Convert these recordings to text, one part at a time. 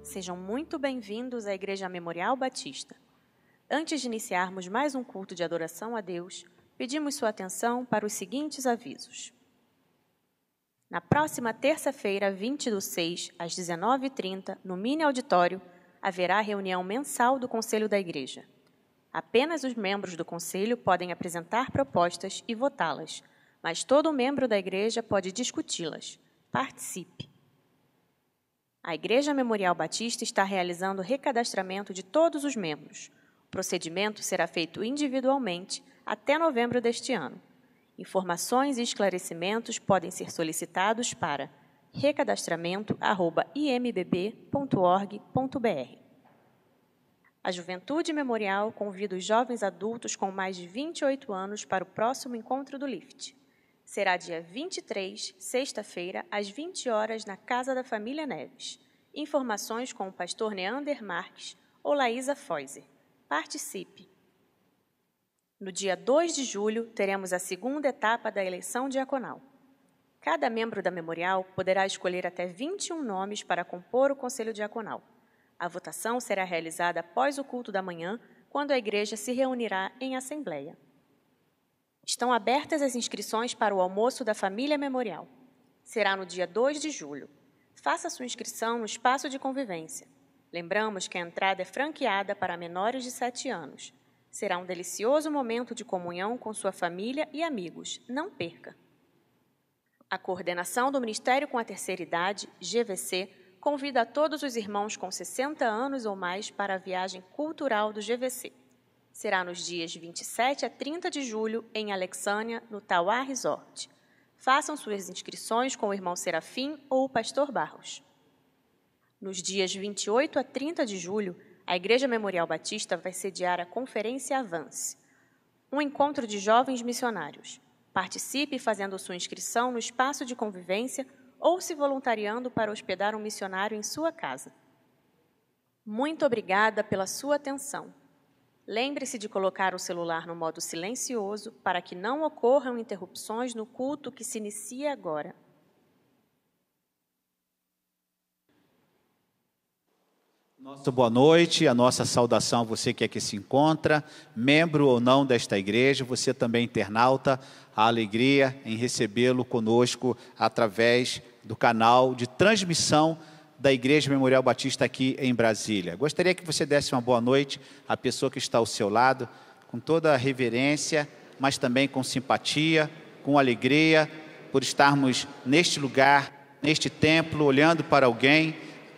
Sejam muito bem-vindos à Igreja Memorial Batista. Antes de iniciarmos mais um culto de adoração a Deus, pedimos sua atenção para os seguintes avisos. Na próxima terça-feira, 20/6, às 19h30, no mini auditório, haverá reunião mensal do Conselho da Igreja. Apenas os membros do Conselho podem apresentar propostas e votá-las, mas todo membro da Igreja pode discuti-las. Participe! A Igreja Memorial Batista está realizando o recadastramento de todos os membros. O procedimento será feito individualmente até novembro deste ano. Informações e esclarecimentos podem ser solicitados para recadastramento@imbb.org.br. A Juventude Memorial convida os jovens adultos com mais de 28 anos para o próximo encontro do Lift. Será dia 23, sexta-feira, às 20 horas, na Casa da Família Neves. Informações com o pastor Neander Marques ou Laísa Foiser. Participe! No dia 2 de julho, teremos a segunda etapa da eleição diaconal. Cada membro da Memorial poderá escolher até 21 nomes para compor o Conselho Diaconal. A votação será realizada após o culto da manhã, quando a igreja se reunirá em assembleia. Estão abertas as inscrições para o almoço da Família Memorial. Será no dia 2 de julho. Faça sua inscrição no espaço de convivência. Lembramos que a entrada é franqueada para menores de 7 anos. Será um delicioso momento de comunhão com sua família e amigos. Não perca! A coordenação do Ministério com a Terceira Idade, GVC, convida a todos os irmãos com 60 anos ou mais para a viagem cultural do GVC. Será nos dias 27 a 30 de julho, em Alexânia, no Tauá Resort. Façam suas inscrições com o irmão Serafim ou o pastor Barros. Nos dias 28 a 30 de julho, a Igreja Memorial Batista vai sediar a Conferência Avance, um encontro de jovens missionários. Participe fazendo sua inscrição no espaço de convivência ou se voluntariando para hospedar um missionário em sua casa. Muito obrigada pela sua atenção. Lembre-se de colocar o celular no modo silencioso para que não ocorram interrupções no culto que se inicia agora. Nossa boa noite, a nossa saudação a você que aqui se encontra, membro ou não desta igreja, você também internauta, a alegria em recebê-lo conosco através do canal de transmissão da Igreja Memorial Batista aqui em Brasília. Gostaria que você desse uma boa noite à pessoa que está ao seu lado, com toda a reverência, mas também com simpatia, com alegria, por estarmos neste lugar, neste templo, olhando para alguém,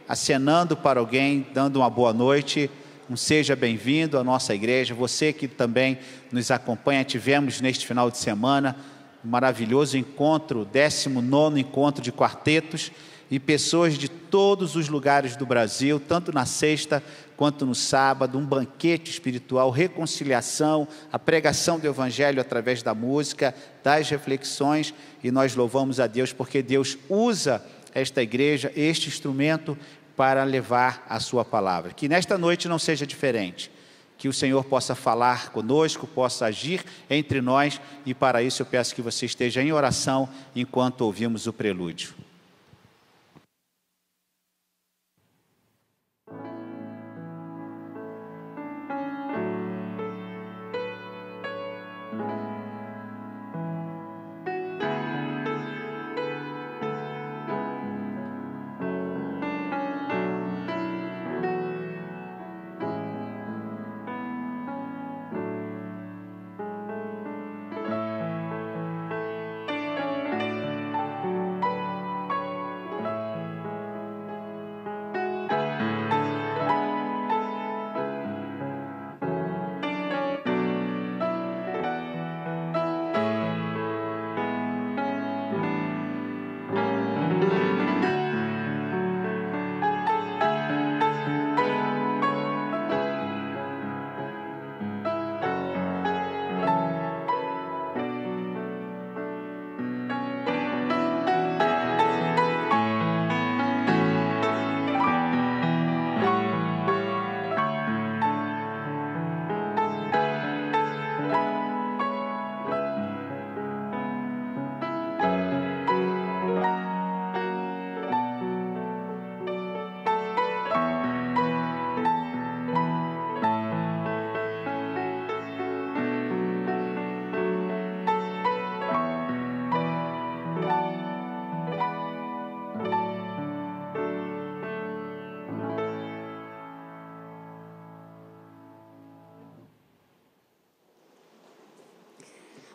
acenando para alguém, dando uma boa noite. Um seja bem-vindo à nossa igreja. Você que também nos acompanha, tivemos neste final de semana um maravilhoso encontro, 19º encontro de quartetos, e pessoas de todos os lugares do Brasil, tanto na sexta quanto no sábado, um banquete espiritual, reconciliação, a pregação do Evangelho através da música, das reflexões, e nós louvamos a Deus porque Deus usa esta igreja, este instrumento, para levar a sua palavra. Que nesta noite não seja diferente, que o Senhor possa falar conosco, possa agir entre nós, e para isso eu peço que você esteja em oração enquanto ouvimos o prelúdio.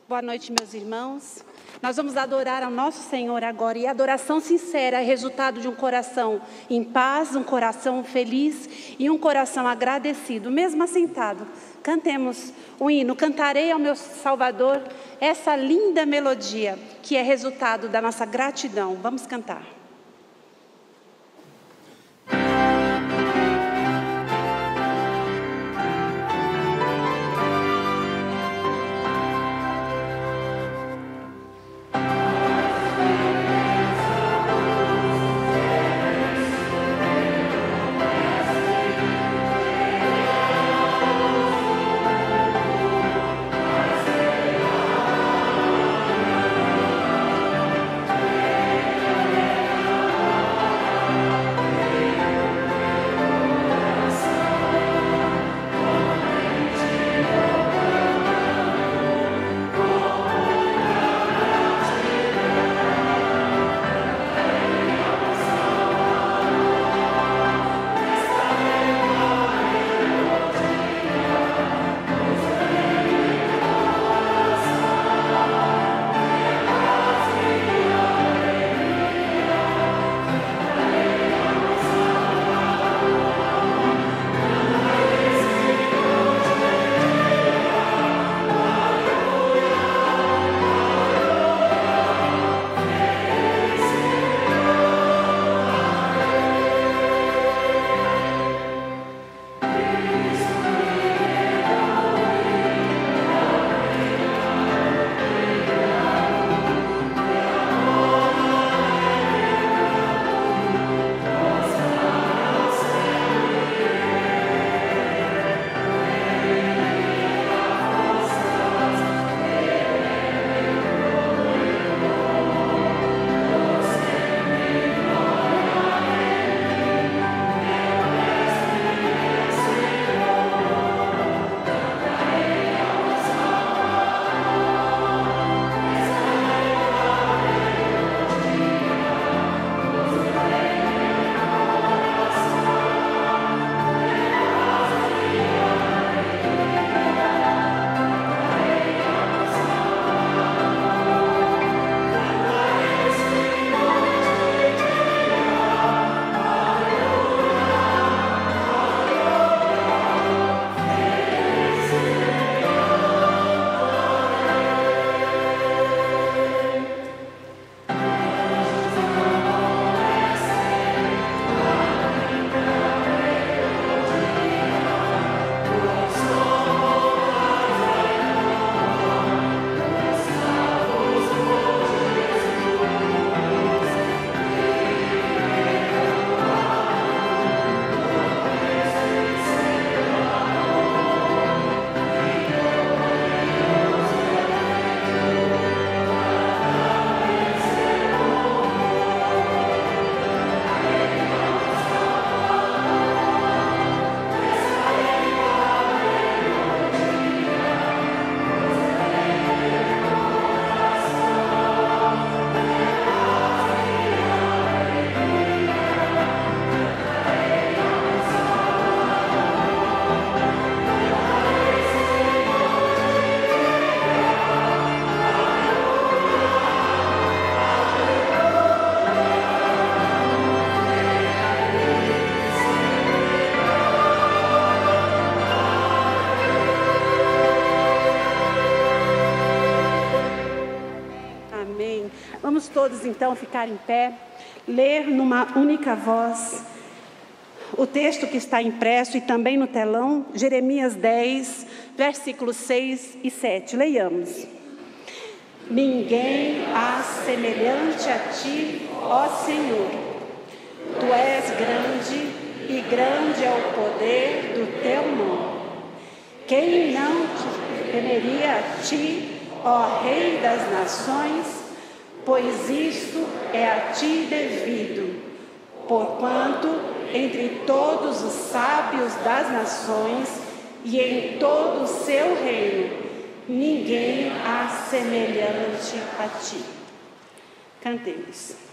Boa noite, meus irmãos. Nós vamos adorar ao nosso Senhor agora. E a adoração sincera é resultado de um coração em paz, um coração feliz e um coração agradecido. Mesmo assentado, cantemos o hino. Cantarei ao meu Salvador essa linda melodia, que é resultado da nossa gratidão. Vamos cantar. Vamos todos então ficar em pé, ler numa única voz o texto que está impresso e também no telão, Jeremias 10, versículos 6 e 7. Leiamos. Ninguém há semelhante a ti, ó Senhor. Tu és grande e grande é o poder do teu nome. Quem não te temeria a ti, ó Rei das nações? Pois isto é a ti devido, porquanto entre todos os sábios das nações e em todo o seu reino, ninguém há semelhante a ti. Cantemos.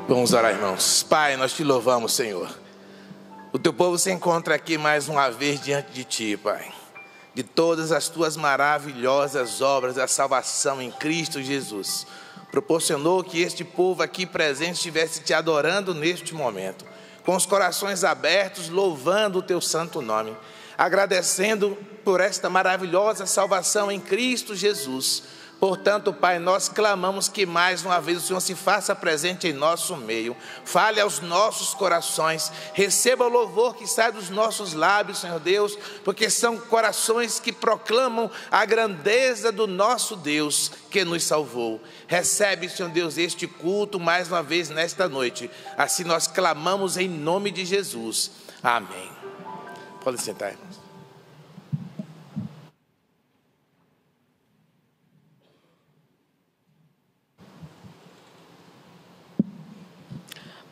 Vamos orar, irmãos. Pai, nós te louvamos, Senhor. O teu povo se encontra aqui mais uma vez diante de ti, Pai. De todas as tuas maravilhosas obras da salvação em Cristo Jesus. Proporcionou que este povo aqui presente estivesse te adorando neste momento. Com os corações abertos, louvando o teu santo nome. Agradecendo por esta maravilhosa salvação em Cristo Jesus. Portanto, Pai, nós clamamos que mais uma vez o Senhor se faça presente em nosso meio. Fale aos nossos corações. Receba o louvor que sai dos nossos lábios, Senhor Deus, porque são corações que proclamam a grandeza do nosso Deus que nos salvou. Recebe, Senhor Deus, este culto mais uma vez nesta noite. Assim nós clamamos em nome de Jesus. Amém. Pode sentar, irmãos.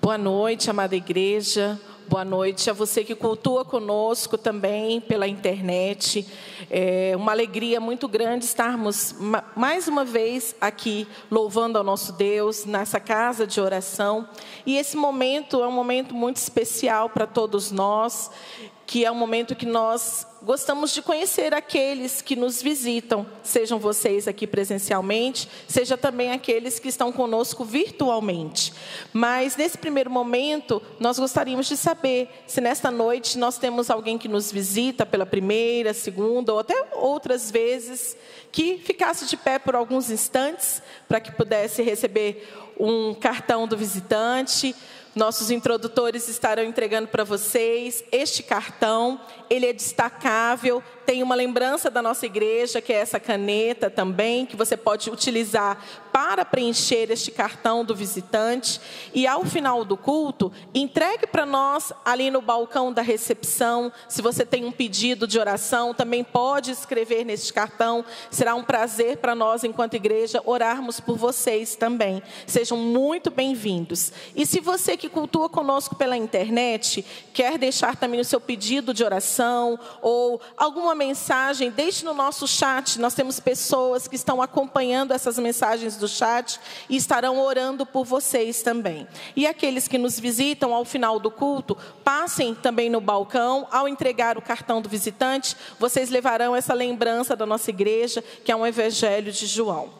Boa noite, amada igreja. Boa noite a você que cultua conosco também pela internet. É uma alegria muito grande estarmos mais uma vez aqui louvando ao nosso Deus nessa casa de oração. E esse momento é um momento muito especial para todos nós, que é um momento que nós gostamos de conhecer aqueles que nos visitam, sejam vocês aqui presencialmente, seja também aqueles que estão conosco virtualmente. Mas nesse primeiro momento, nós gostaríamos de saber se nesta noite nós temos alguém que nos visita pela primeira, segunda ou até outras vezes, que ficasse de pé por alguns instantes para que pudesse receber um cartão do visitante. Nossos introdutores estarão entregando para vocês este cartão. Ele é destacável, tem uma lembrança da nossa igreja, que é essa caneta também, que você pode utilizar para preencher este cartão do visitante. E ao final do culto, entregue para nós ali no balcão da recepção. Se você tem um pedido de oração, também pode escrever neste cartão. Será um prazer para nós, enquanto igreja, orarmos por vocês também. Sejam muito bem-vindos. E se você que cultua conosco pela internet, quer deixar também o seu pedido de oração ou alguma mensagem, deixe no nosso chat. Nós temos pessoas que estão acompanhando essas mensagens do chat e estarão orando por vocês também. E aqueles que nos visitam ao final do culto, passem também no balcão. Ao entregar o cartão do visitante, vocês levarão essa lembrança da nossa igreja, que é um Evangelho de João.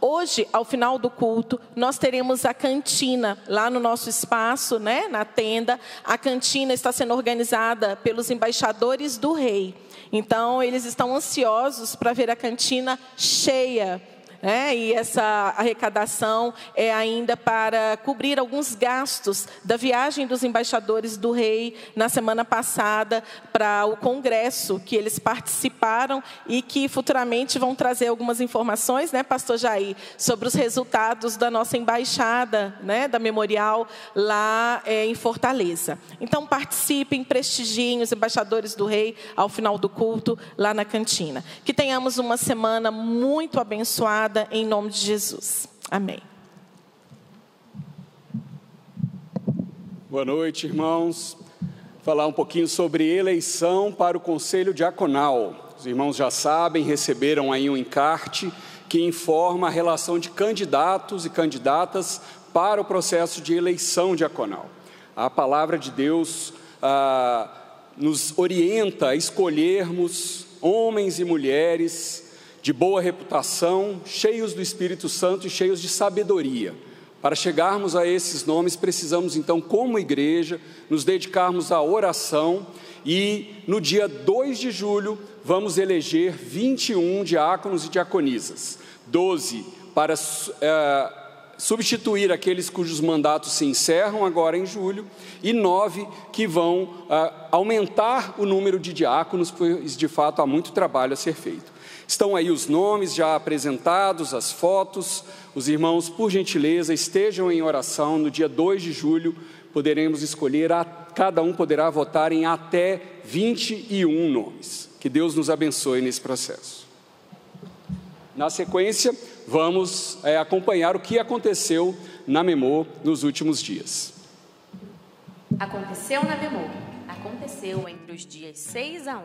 Hoje, ao final do culto, nós teremos a cantina lá no nosso espaço, né, na tenda. A cantina está sendo organizada pelos embaixadores do rei. Então, eles estão ansiosos para ver a cantina cheia. E essa arrecadação é ainda para cobrir alguns gastos da viagem dos embaixadores do rei na semana passada para o congresso que eles participaram e que futuramente vão trazer algumas informações, né, pastor Jair, sobre os resultados da nossa embaixada, né, da Memorial lá em Fortaleza. Então participem, prestigiem os embaixadores do rei ao final do culto lá na cantina. Que tenhamos uma semana muito abençoada em nome de Jesus. Amém. Boa noite, irmãos. Falar um pouquinho sobre eleição para o Conselho Diaconal. Os irmãos já sabem, receberam aí um encarte que informa a relação de candidatos e candidatas para o processo de eleição diaconal. A palavra de Deus nos orienta a escolhermos homens e mulheres de boa reputação, cheios do Espírito Santo e cheios de sabedoria. Para chegarmos a esses nomes, precisamos então, como igreja, nos dedicarmos à oração e no dia 2 de julho vamos eleger 21 diáconos e diaconisas, 12 para substituir aqueles cujos mandatos se encerram agora em julho e 9 que vão aumentar o número de diáconos, pois de fato há muito trabalho a ser feito. Estão aí os nomes já apresentados, as fotos. Os irmãos, por gentileza, estejam em oração. No dia 2 de julho, poderemos escolher, cada um poderá votar em até 21 nomes. Que Deus nos abençoe nesse processo. Na sequência, vamos acompanhar o que aconteceu na Memor nos últimos dias. Aconteceu na Memor. Aconteceu entre os dias 6 a 11,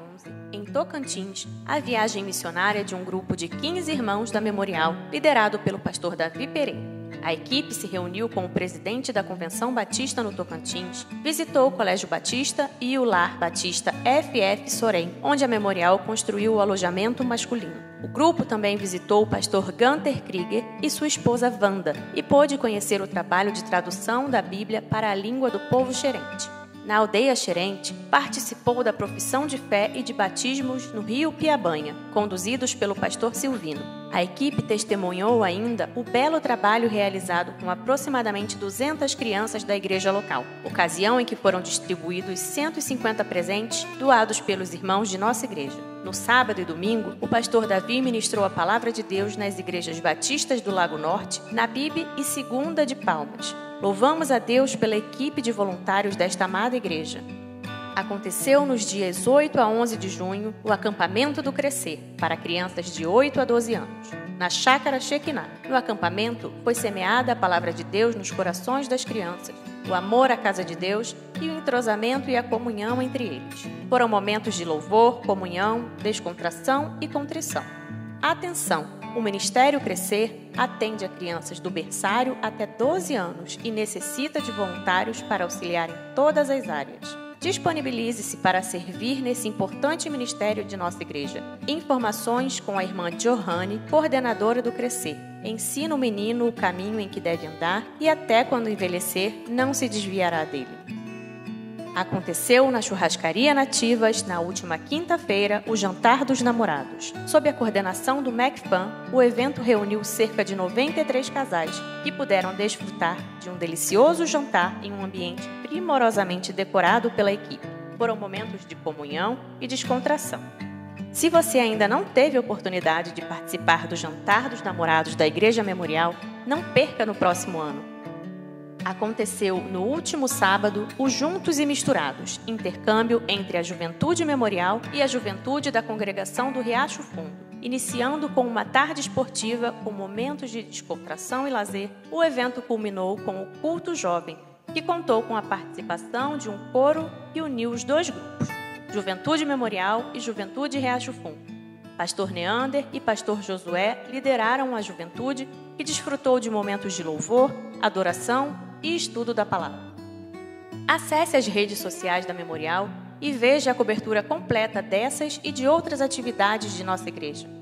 em Tocantins, a viagem missionária de um grupo de 15 irmãos da Memorial, liderado pelo pastor Davi Pereira. A equipe se reuniu com o presidente da Convenção Batista no Tocantins, visitou o Colégio Batista e o Lar Batista FF Sorém, onde a Memorial construiu o alojamento masculino. O grupo também visitou o pastor Gunter Krieger e sua esposa Wanda e pôde conhecer o trabalho de tradução da Bíblia para a língua do povo xerente. Na aldeia xerente, participou da profissão de fé e de batismos no rio Piabanha, conduzidos pelo pastor Silvino. A equipe testemunhou ainda o belo trabalho realizado com aproximadamente 200 crianças da igreja local, ocasião em que foram distribuídos 150 presentes doados pelos irmãos de nossa igreja. No sábado e domingo, o pastor Davi ministrou a palavra de Deus nas igrejas batistas do Lago Norte, na Bibe e Segunda de Palmas. Louvamos a Deus pela equipe de voluntários desta amada igreja. Aconteceu nos dias 8 a 11 de junho o acampamento do Crescer, para crianças de 8 a 12 anos, na Chácara Shekinah. No acampamento foi semeada a palavra de Deus nos corações das crianças, o amor à casa de Deus e o entrosamento e a comunhão entre eles. Foram momentos de louvor, comunhão, descontração e contrição. Atenção! O Ministério Crescer atende a crianças do berçário até 12 anos e necessita de voluntários para auxiliar em todas as áreas. Disponibilize-se para servir nesse importante ministério de nossa igreja. Informações com a irmã Johanne, coordenadora do Crescer. Ensina o menino o caminho em que deve andar e até quando envelhecer não se desviará dele. Aconteceu na Churrascaria Nativas, na última quinta-feira, o Jantar dos Namorados. Sob a coordenação do MacFan, o evento reuniu cerca de 93 casais que puderam desfrutar de um delicioso jantar em um ambiente primorosamente decorado pela equipe. Foram momentos de comunhão e descontração. Se você ainda não teve a oportunidade de participar do Jantar dos Namorados da Igreja Memorial, não perca no próximo ano. Aconteceu no último sábado o Juntos e Misturados, intercâmbio entre a Juventude Memorial e a Juventude da Congregação do Riacho Fundo. Iniciando com uma tarde esportiva com momentos de descontração e lazer, o evento culminou com o Culto Jovem, que contou com a participação de um coro que uniu os dois grupos, Juventude Memorial e Juventude Riacho Fundo. Pastor Neander e Pastor Josué lideraram a juventude, que desfrutou de momentos de louvor, adoração e estudo da palavra. Acesse as redes sociais da Memorial e veja a cobertura completa dessas e de outras atividades de nossa igreja.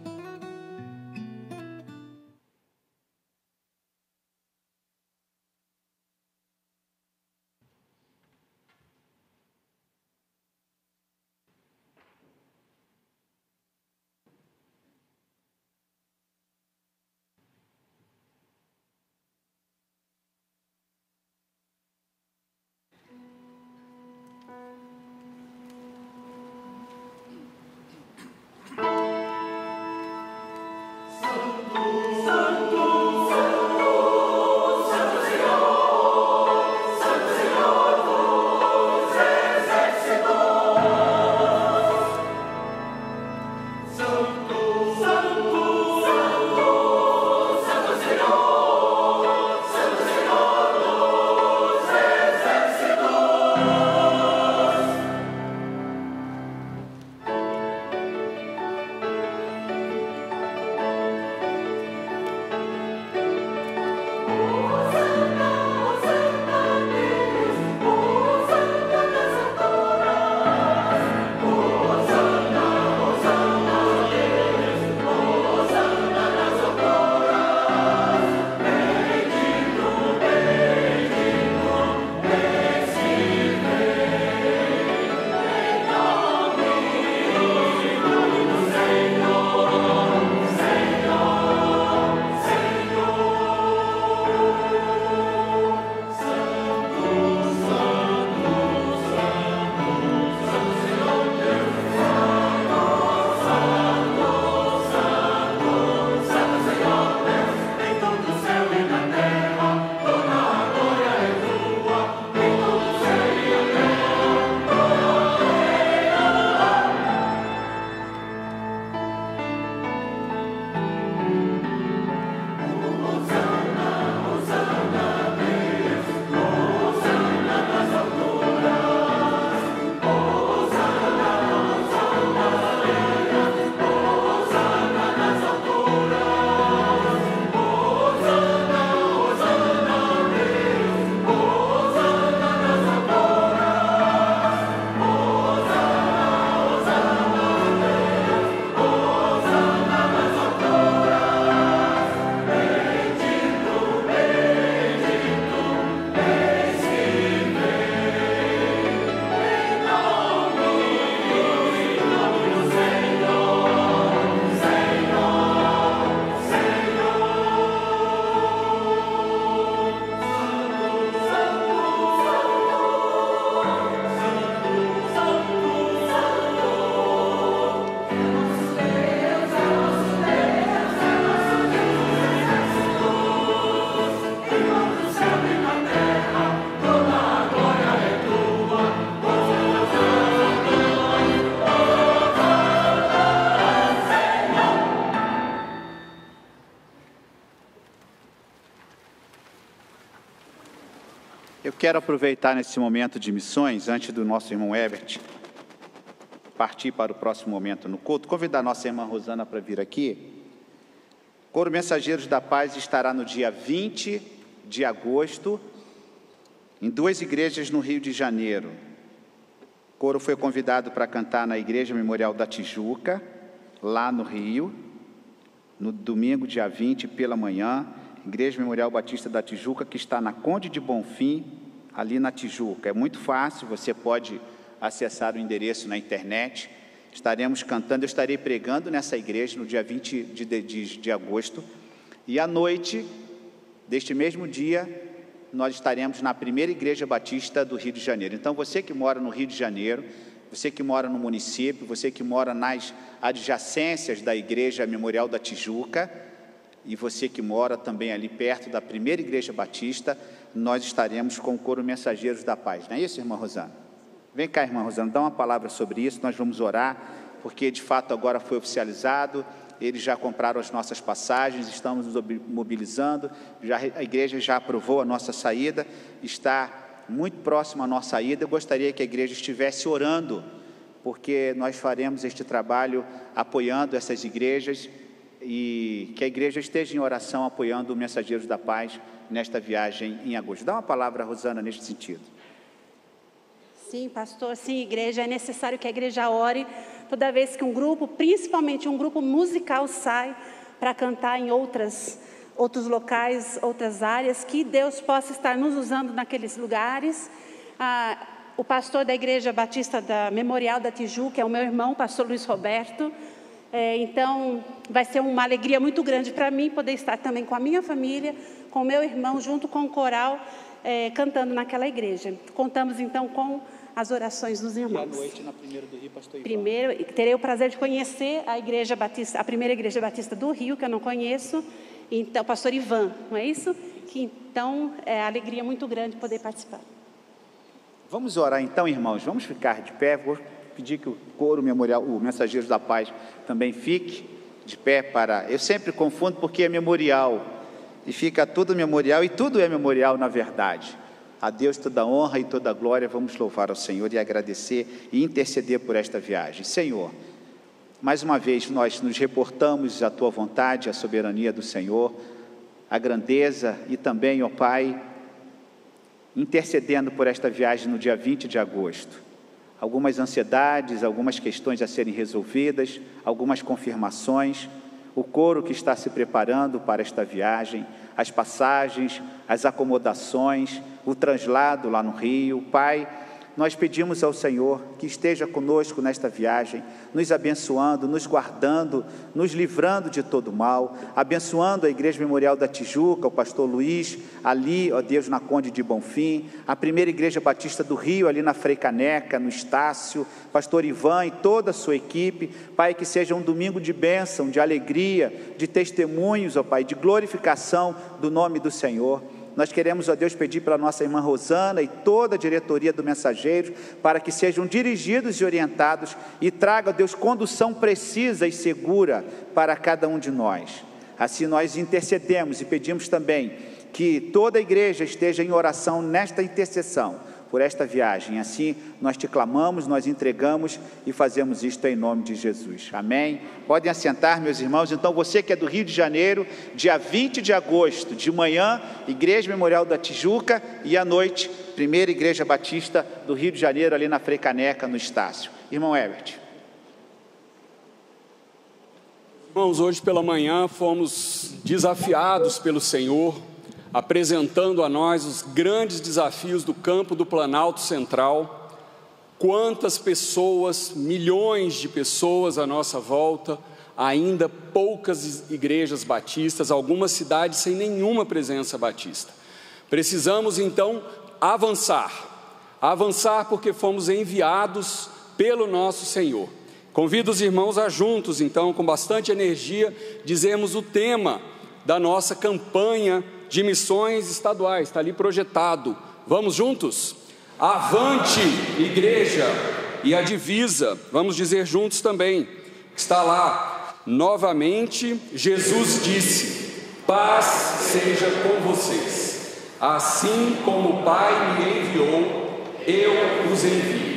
Eu quero aproveitar nesse momento de missões, antes do nosso irmão Herbert partir para o próximo momento no culto, convidar a nossa irmã Rosana para vir aqui. Coro Mensageiros da Paz estará no dia 20 de agosto, em 2 igrejas no Rio de Janeiro. O coro foi convidado para cantar na Igreja Memorial da Tijuca, lá no Rio, no domingo, dia 20, pela manhã, Igreja Memorial Batista da Tijuca, que está na Conde de Bonfim, ali na Tijuca. É muito fácil, você pode acessar o endereço na internet. Estaremos cantando, eu estarei pregando nessa igreja no dia 20 de agosto. E à noite deste mesmo dia, nós estaremos na primeira Igreja Batista do Rio de Janeiro. Então, você que mora no Rio de Janeiro, você que mora no município, você que mora nas adjacências da Igreja Memorial da Tijuca, e você que mora também ali perto da primeira Igreja Batista, nós estaremos com o Coro Mensageiros da Paz. Não é isso, irmã Rosana? Vem cá, irmã Rosana, dá uma palavra sobre isso, nós vamos orar, porque de fato agora foi oficializado, eles já compraram as nossas passagens, estamos nos mobilizando, a igreja já aprovou a nossa saída, está muito próximo à nossa saída. Eu gostaria que a igreja estivesse orando, porque nós faremos este trabalho apoiando essas igrejas, e que a igreja esteja em oração apoiando o Mensageiros da Paz nesta viagem em agosto. Dá uma palavra, Rosana, neste sentido. Sim, pastor, sim, igreja, é necessário que a igreja ore toda vez que um grupo, principalmente um grupo musical, sai para cantar em outros locais, outras áreas, que Deus possa estar nos usando naqueles lugares. O pastor da Igreja Batista da Memorial da Tijuca é o meu irmão, o pastor Luiz Roberto. Então, vai ser uma alegria muito grande para mim poder estar também com a minha família, com o meu irmão, junto com o coral, cantando naquela igreja. Contamos então com as orações dos irmãos. E à noite, na primeira do Rio, pastor Ivan. Primeiro, terei o prazer de conhecer a Igreja Batista, a primeira Igreja Batista do Rio, que eu não conheço, então, o pastor Ivan, não é isso? Então, é alegria muito grande poder participar. Vamos orar então, irmãos, vamos ficar de pé. Vou pedir que o coro memorial, o Mensageiros da Paz, também fique de pé para... Eu sempre confundo porque é memorial, e fica tudo memorial, e tudo é memorial na verdade. A Deus toda a honra e toda a glória. Vamos louvar ao Senhor e agradecer e interceder por esta viagem. Senhor, mais uma vez nós nos reportamos à Tua vontade, à soberania do Senhor, à grandeza e também, ó Pai, intercedendo por esta viagem no dia 20 de agosto. Algumas ansiedades, algumas questões a serem resolvidas, algumas confirmações, o coro que está se preparando para esta viagem, as passagens, as acomodações, o translado lá no Rio. Pai, nós pedimos ao Senhor que esteja conosco nesta viagem, nos abençoando, nos guardando, nos livrando de todo mal, abençoando a Igreja Memorial da Tijuca, o pastor Luiz, ali, ó Deus, na Conde de Bonfim, a primeira Igreja Batista do Rio, ali na Frei Caneca, no Estácio, pastor Ivan e toda a sua equipe. Pai, que seja um domingo de bênção, de alegria, de testemunhos, ó Pai, de glorificação do nome do Senhor. Nós queremos, ó Deus, pedir para a nossa irmã Rosana e toda a diretoria do Mensageiro, para que sejam dirigidos e orientados e tragam, ó Deus, condução precisa e segura para cada um de nós. Assim nós intercedemos e pedimos também que toda a igreja esteja em oração nesta intercessão, por esta viagem. Assim nós te clamamos, nós entregamos e fazemos isto em nome de Jesus. Amém? Podem assentar, meus irmãos. Então, você que é do Rio de Janeiro, dia 20 de agosto, de manhã, Igreja Memorial da Tijuca, e à noite, primeira Igreja Batista do Rio de Janeiro, ali na Frei Caneca, no Estácio. Irmão Herbert. Irmãos, hoje pela manhã fomos desafiados pelo Senhor, apresentando a nós os grandes desafios do campo do Planalto Central. Quantas pessoas, milhões de pessoas à nossa volta, ainda poucas igrejas batistas, algumas cidades sem nenhuma presença batista. Precisamos então avançar porque fomos enviados pelo nosso Senhor. Convido os irmãos a juntos então, com bastante energia, dizermos o tema da nossa campanha de missões estaduais, está ali projetado. Vamos juntos? Avante, igreja! E a divisa, vamos dizer juntos também, está lá. Novamente, Jesus disse: paz seja com vocês. Assim como o Pai me enviou, eu os envio.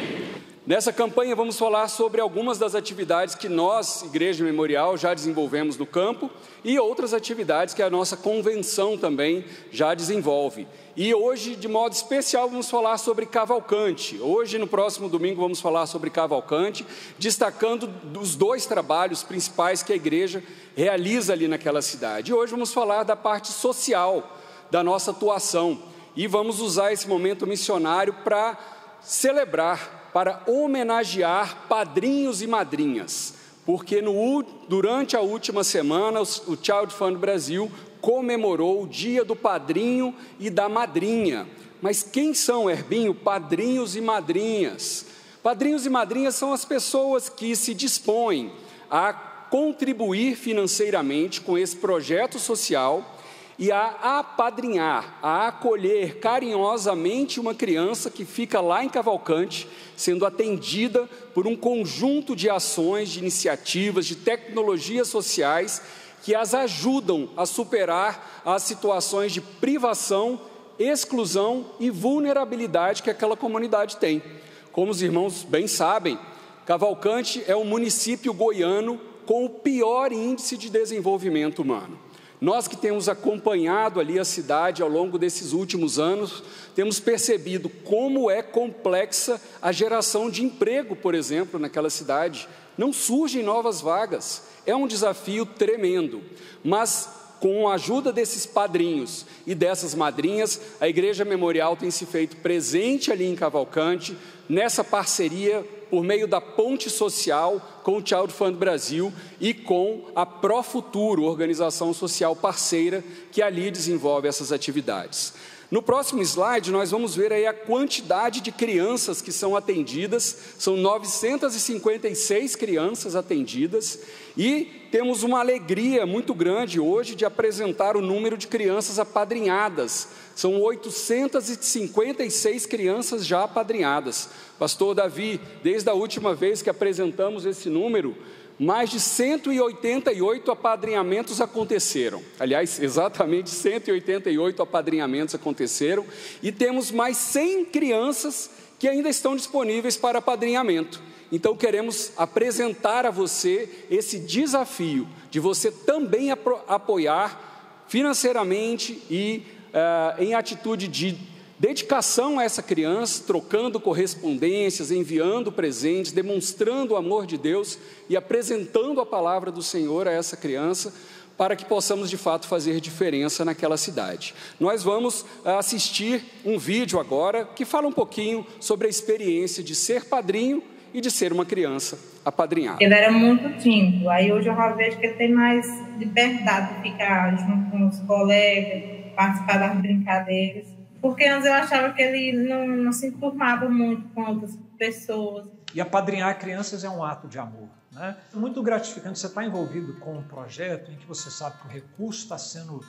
Nessa campanha vamos falar sobre algumas das atividades que nós, Igreja Memorial, já desenvolvemos no campo e outras atividades que a nossa convenção também já desenvolve. E hoje, de modo especial, vamos falar sobre Cavalcante. Hoje, no próximo domingo, vamos falar sobre Cavalcante, destacando os 2 trabalhos principais que a igreja realiza ali naquela cidade. E hoje vamos falar da parte social da nossa atuação e vamos usar esse momento missionário para celebrar, para homenagear padrinhos e madrinhas, porque durante a última semana o Child Fund Brasil comemorou o Dia do Padrinho e da Madrinha. Mas quem são, Herbinho, padrinhos e madrinhas? Padrinhos e madrinhas são as pessoas que se dispõem a contribuir financeiramente com esse projeto social e a apadrinhar, a acolher carinhosamente uma criança que fica lá em Cavalcante, sendo atendida por um conjunto de ações, de iniciativas, de tecnologias sociais que as ajudam a superar as situações de privação, exclusão e vulnerabilidade que aquela comunidade tem. Como os irmãos bem sabem, Cavalcante é um município goiano com o pior índice de desenvolvimento humano. Nós que temos acompanhado ali a cidade ao longo desses últimos anos, temos percebido como é complexa a geração de emprego, por exemplo, naquela cidade. Não surgem novas vagas, é um desafio tremendo, mas com a ajuda desses padrinhos e dessas madrinhas, a Igreja Memorial tem se feito presente ali em Cavalcante, nessa parceria por meio da ponte social com o Child Fund Brasil e com a Profuturo, organização social parceira que ali desenvolve essas atividades. No próximo slide, nós vamos ver aí a quantidade de crianças que são atendidas, são 956 crianças atendidas, e temos uma alegria muito grande hoje de apresentar o número de crianças apadrinhadas, são 856 crianças já apadrinhadas. Pastor Davi, desde a última vez que apresentamos esse número, mais de 188 apadrinhamentos aconteceram. Aliás, exatamente 188 apadrinhamentos aconteceram. E temos mais 100 crianças que ainda estão disponíveis para apadrinhamento. Então, queremos apresentar a você esse desafio de você também apoiar financeiramente e em atitude de dedicação a essa criança, trocando correspondências, enviando presentes, demonstrando o amor de Deus e apresentando a palavra do Senhor a essa criança, para que possamos de fato fazer diferença naquela cidade. Nós vamos assistir um vídeo agora que fala um pouquinho sobre a experiência de ser padrinho e de ser uma criança apadrinhada. Ele era muito tímido, aí hoje eu já vejo que ele tem mais liberdade de ficar junto com os colegas, participar das brincadeiras. Porque antes eu achava que ele não se enturmava muito com outras pessoas. E apadrinhar crianças é um ato de amor, né? É muito gratificante você estar envolvido com um projeto em que você sabe que o recurso está sendo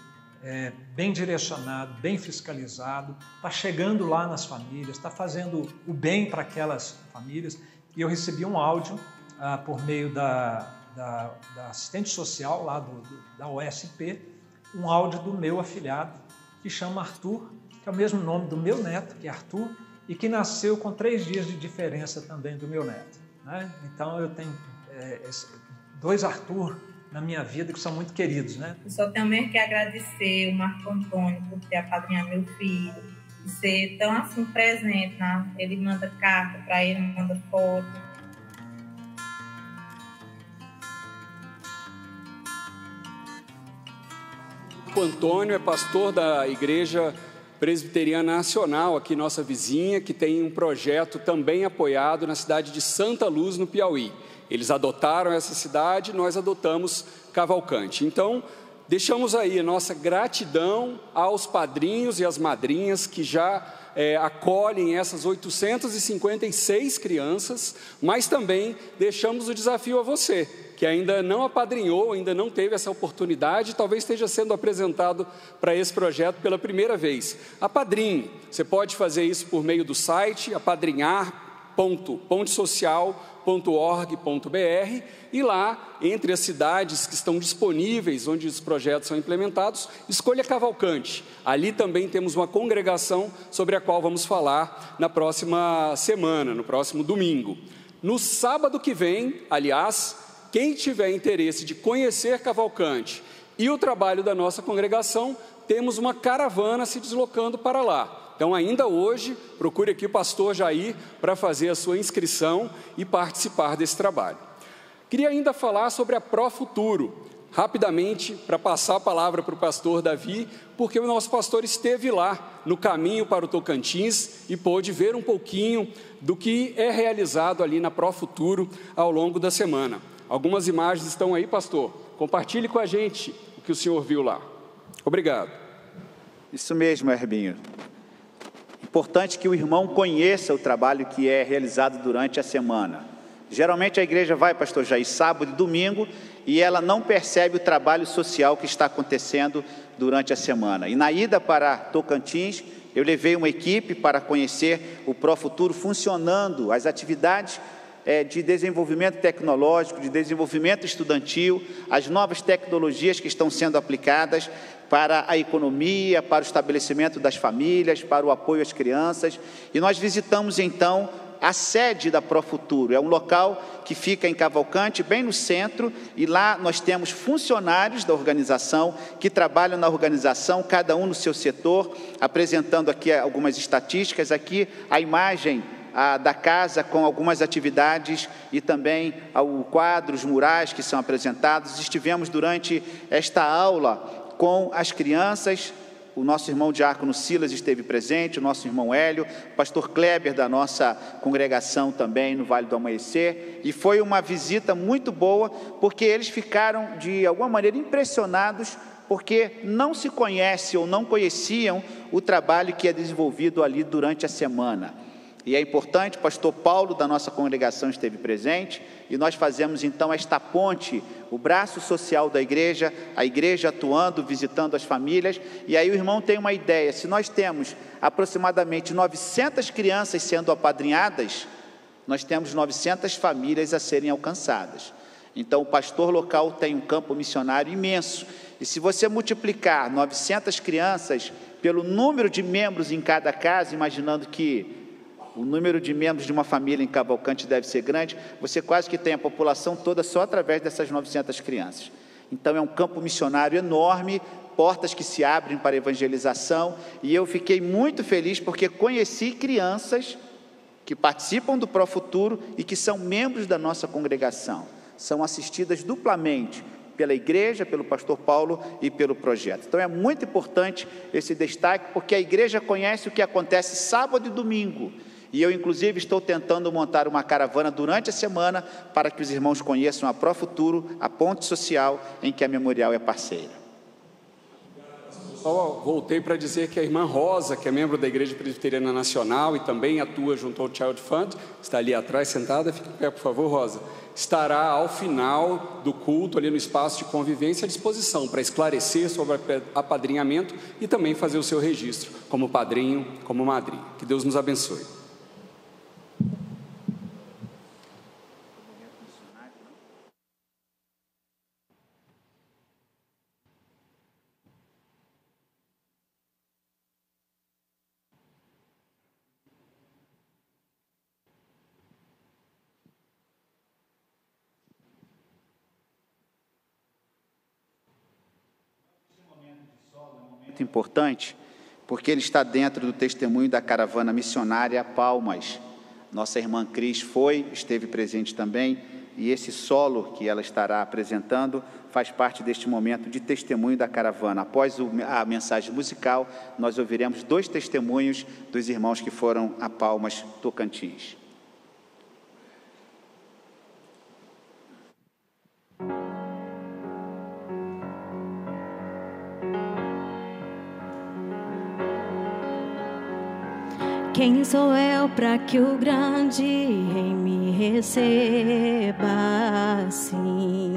bem direcionado, bem fiscalizado, está chegando lá nas famílias, está fazendo o bem para aquelas famílias. E eu recebi um áudio por meio da assistente social lá da OSP, um áudio do meu afilhado, que chama Arthur, que é o mesmo nome do meu neto, que é Arthur, e que nasceu com 3 dias de diferença também do meu neto, né? Então eu tenho 2 Arthur na minha vida que são muito queridos, né? Eu só tenho mesmo que agradecer o Marco Antônio por ter apadrinhado meu filho, de ser tão assim presente, né? Ele manda carta para ele, manda foto. O Antônio é pastor da Igreja Presbiteriana Nacional, aqui nossa vizinha, que tem um projeto também apoiado na cidade de Santa Luz, no Piauí. Eles adotaram essa cidade, nós adotamos Cavalcante. Então, deixamos aí a nossa gratidão aos padrinhos e às madrinhas que já acolhem essas 856 crianças, mas também deixamos o desafio a você, que ainda não apadrinhou, ainda não teve essa oportunidade, talvez esteja sendo apresentado para esse projeto pela primeira vez. Apadrinhe, você pode fazer isso por meio do site, apadrinhar.com.br, pontesocial.org.br e lá, entre as cidades que estão disponíveis, onde os projetos são implementados, escolha Cavalcante. Ali também temos uma congregação sobre a qual vamos falar na próxima semana, no próximo domingo. No sábado que vem, aliás, quem tiver interesse de conhecer Cavalcante e o trabalho da nossa congregação, temos uma caravana se deslocando para lá. Então, ainda hoje, procure aqui o pastor Jair para fazer a sua inscrição e participar desse trabalho. Queria ainda falar sobre a Profuturo, rapidamente, para passar a palavra para o pastor Davi, porque o nosso pastor esteve lá, no caminho para o Tocantins, e pôde ver um pouquinho do que é realizado ali na Profuturo ao longo da semana. Algumas imagens estão aí, pastor. Compartilhe com a gente o que o senhor viu lá. Obrigado. Isso mesmo, Herbinho. Importante que o irmão conheça o trabalho que é realizado durante a semana. Geralmente a igreja vai, pastor Jair, sábado e domingo, e ela não percebe o trabalho social que está acontecendo durante a semana. E na ida para Tocantins, eu levei uma equipe para conhecer o Profuturo funcionando, as atividades de desenvolvimento tecnológico, de desenvolvimento estudantil, as novas tecnologias que estão sendo aplicadas para a economia, para o estabelecimento das famílias, para o apoio às crianças. E nós visitamos, então, a sede da Profuturo. É um local que fica em Cavalcante, bem no centro, e lá nós temos funcionários da organização que trabalham na organização, cada um no seu setor, apresentando aqui algumas estatísticas, aqui a imagem da casa com algumas atividades e também quadros, murais que são apresentados. Estivemos durante esta aula com as crianças, o nosso irmão diácono Silas esteve presente, o nosso irmão Hélio, o pastor Kleber da nossa congregação também no Vale do Amanhecer, e foi uma visita muito boa, porque eles ficaram de alguma maneira impressionados, porque não se conhece ou não conheciam o trabalho que é desenvolvido ali durante a semana. E é importante, o pastor Paulo da nossa congregação esteve presente, e nós fazemos então esta ponte, o braço social da igreja, a igreja atuando, visitando as famílias. E aí o irmão tem uma ideia: se nós temos aproximadamente 900 crianças sendo apadrinhadas, nós temos 900 famílias a serem alcançadas. Então o pastor local tem um campo missionário imenso, e se você multiplicar 900 crianças pelo número de membros em cada casa, imaginando que o número de membros de uma família em Cavalcante deve ser grande, você quase que tem a população toda só através dessas 900 crianças. Então é um campo missionário enorme, portas que se abrem para evangelização, e eu fiquei muito feliz porque conheci crianças que participam do Profuturo e que são membros da nossa congregação. São assistidas duplamente pela igreja, pelo pastor Paulo e pelo projeto. Então é muito importante esse destaque, porque a igreja conhece o que acontece sábado e domingo. E eu, inclusive, estou tentando montar uma caravana durante a semana para que os irmãos conheçam a Profuturo, a ponte social em que a Memorial é parceira. Só voltei para dizer que a irmã Rosa, que é membro da Igreja Presbiteriana Nacional e também atua junto ao Child Fund, está ali atrás sentada, fique em pé, por favor, Rosa, estará ao final do culto, ali no espaço de convivência, à disposição para esclarecer sobre apadrinhamento e também fazer o seu registro como padrinho, como madrinha. Que Deus nos abençoe. Importante, porque ele está dentro do testemunho da caravana missionária Palmas. Nossa irmã Cris esteve presente também, e esse solo que ela estará apresentando faz parte deste momento de testemunho da caravana. Após a mensagem musical, nós ouviremos 2 testemunhos dos irmãos que foram a Palmas, Tocantins. Quem sou eu para que o grande rei me receba assim?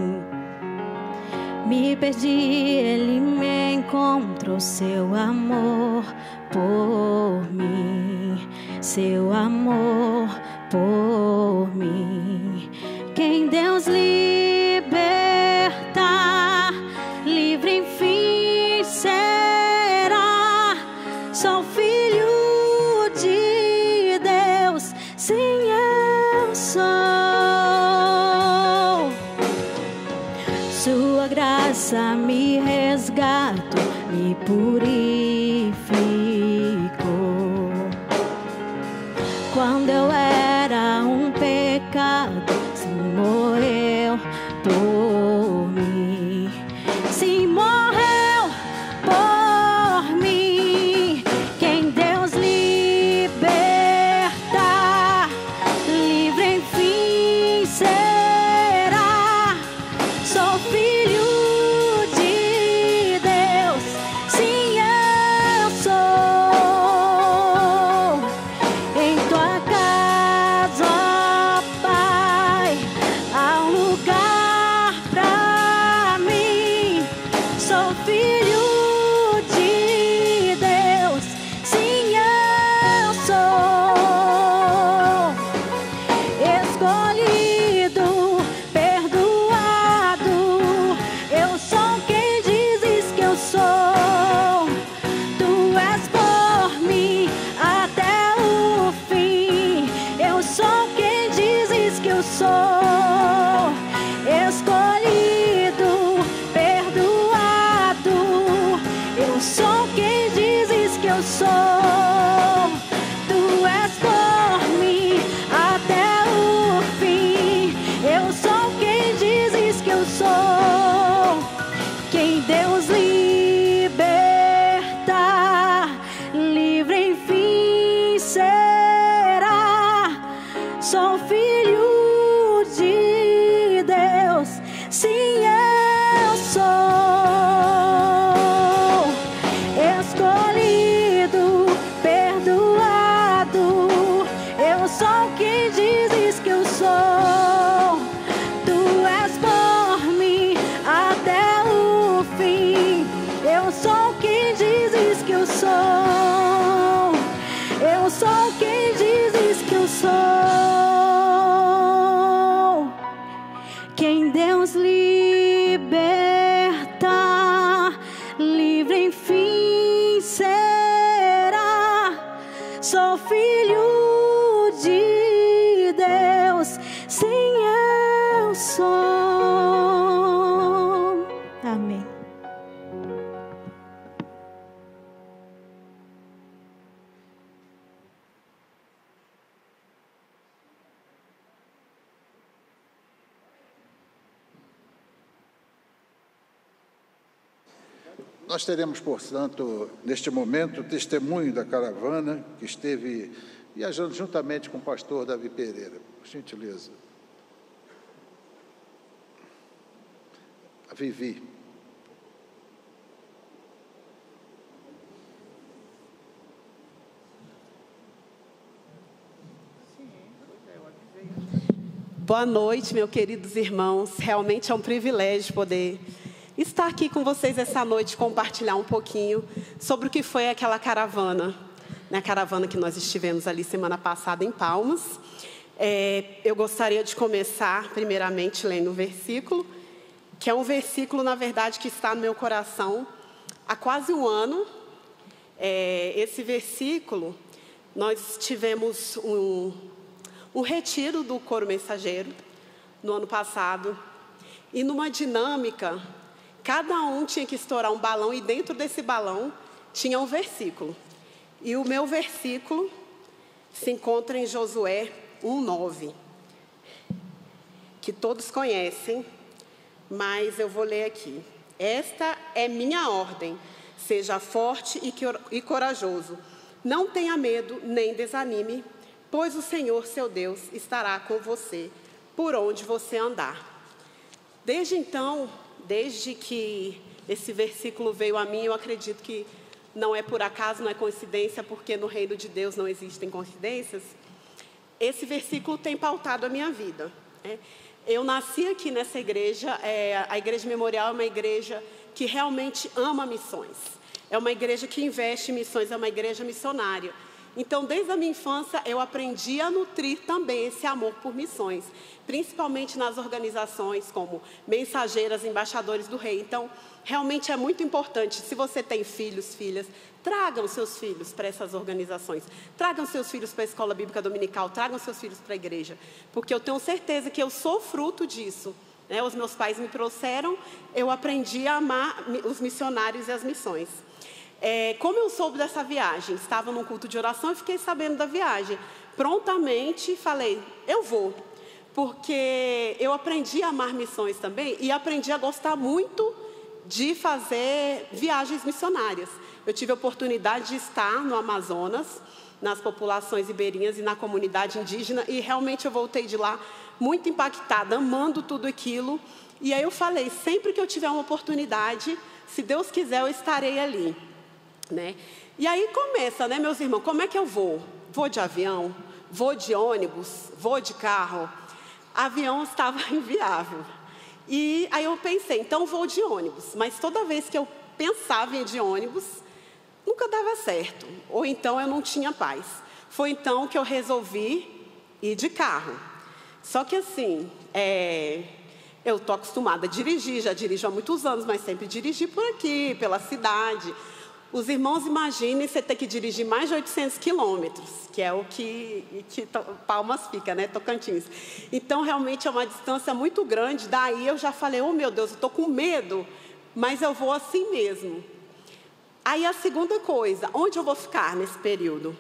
Me perdi, ele me encontrou, seu amor por mim, seu amor por mim. Quem Deus libertar, livre enfim será. Sou filho de Deus, sim eu sou. Sua graça me resgatou, me purificou. Quando eu era um pecado, sim, morreu por mim. Sim, morreu por mim. Quem Deus libertar, livre enfim será. Sou filho de Deus, sim eu sou. Em tua casa, ó Pai, há um lugar pra mim. Sou filho de Deus, sim eu sou. Escolhido, perdoado, eu sou quem dizes que eu sou. Tu és por mim até o fim. Eu sou quem dizes que eu sou. Escolhido, perdoado, eu sou quem dizes que eu sou. Tu és por mim até o fim. Eu sou quem dizes que eu sou. Quem Deus libertar, livre enfim será. Sou filho de Deus, sim eu sou. Escolhido, perdoado, eu sou quem dizes que eu sou. Tu és por mim até o fim. Eu sou quem dizes que eu sou. Eu sou quem dizes que eu sou. Quem Deus libertar, livre enfim será. Sou filho de Deus, sim eu sou. Amém. Nós teremos, portanto, neste momento, o testemunho da caravana que esteve viajando juntamente com o pastor Davi Pereira. Por gentileza. A Vivi. Boa noite, meus queridos irmãos. Realmente é um privilégio poder estar aqui com vocês essa noite, compartilhar um pouquinho sobre o que foi aquela caravana, né? A caravana que nós estivemos ali semana passada em Palmas. Eu gostaria de começar, primeiramente, lendo o versículo, que é um versículo, na verdade, que está no meu coração há quase um ano. Esse versículo, nós tivemos um retiro do Coro Mensageiro no ano passado, e numa dinâmica, cada um tinha que estourar um balão, e dentro desse balão tinha um versículo. E o meu versículo se encontra em Josué 1:9, que todos conhecem, mas eu vou ler aqui. Esta é minha ordem: seja forte e corajoso. Não tenha medo nem desanime, pois o Senhor, seu Deus, estará com você por onde você andar. Desde então, desde que esse versículo veio a mim, eu acredito que não é por acaso, não é coincidência, porque no reino de Deus não existem coincidências. Esse versículo tem pautado a minha vida. Eu nasci aqui nessa igreja, a Igreja Memorial é uma igreja que realmente ama missões. É uma igreja que investe em missões, é uma igreja missionária. Então, desde a minha infância, eu aprendi a nutrir também esse amor por missões, principalmente nas organizações como mensageiras, embaixadores do rei. Então, realmente é muito importante, se você tem filhos, filhas, tragam seus filhos para essas organizações, tragam seus filhos para a escola bíblica dominical, tragam seus filhos para a igreja, porque eu tenho certeza que eu sou fruto disso. Os meus pais me trouxeram, eu aprendi a amar os missionários e as missões. Como eu soube dessa viagem, estava num culto de oração e fiquei sabendo da viagem. Prontamente falei, eu vou, porque eu aprendi a amar missões também e aprendi a gostar muito de fazer viagens missionárias. Eu tive a oportunidade de estar no Amazonas, nas populações ribeirinhas e na comunidade indígena, e realmente eu voltei de lá muito impactada, amando tudo aquilo. E aí eu falei, sempre que eu tiver uma oportunidade, se Deus quiser, eu estarei ali. E aí começa, meus irmãos, como é que eu vou? Vou de avião? Vou de ônibus? Vou de carro? Avião estava inviável. E aí eu pensei, então vou de ônibus. Mas toda vez que eu pensava em ir de ônibus, nunca dava certo. Ou então eu não tinha paz. Foi então que eu resolvi ir de carro. Só que assim, eu estou acostumada a dirigir, já dirijo há muitos anos, mas sempre dirigi por aqui, pela cidade. Os irmãos, imaginem você ter que dirigir mais de 800 quilômetros, que é o que Palmas fica, Tocantins. Então, realmente é uma distância muito grande. Daí eu já falei, oh meu Deus, eu estou com medo, mas eu vou assim mesmo. Aí a segunda coisa, onde eu vou ficar nesse período?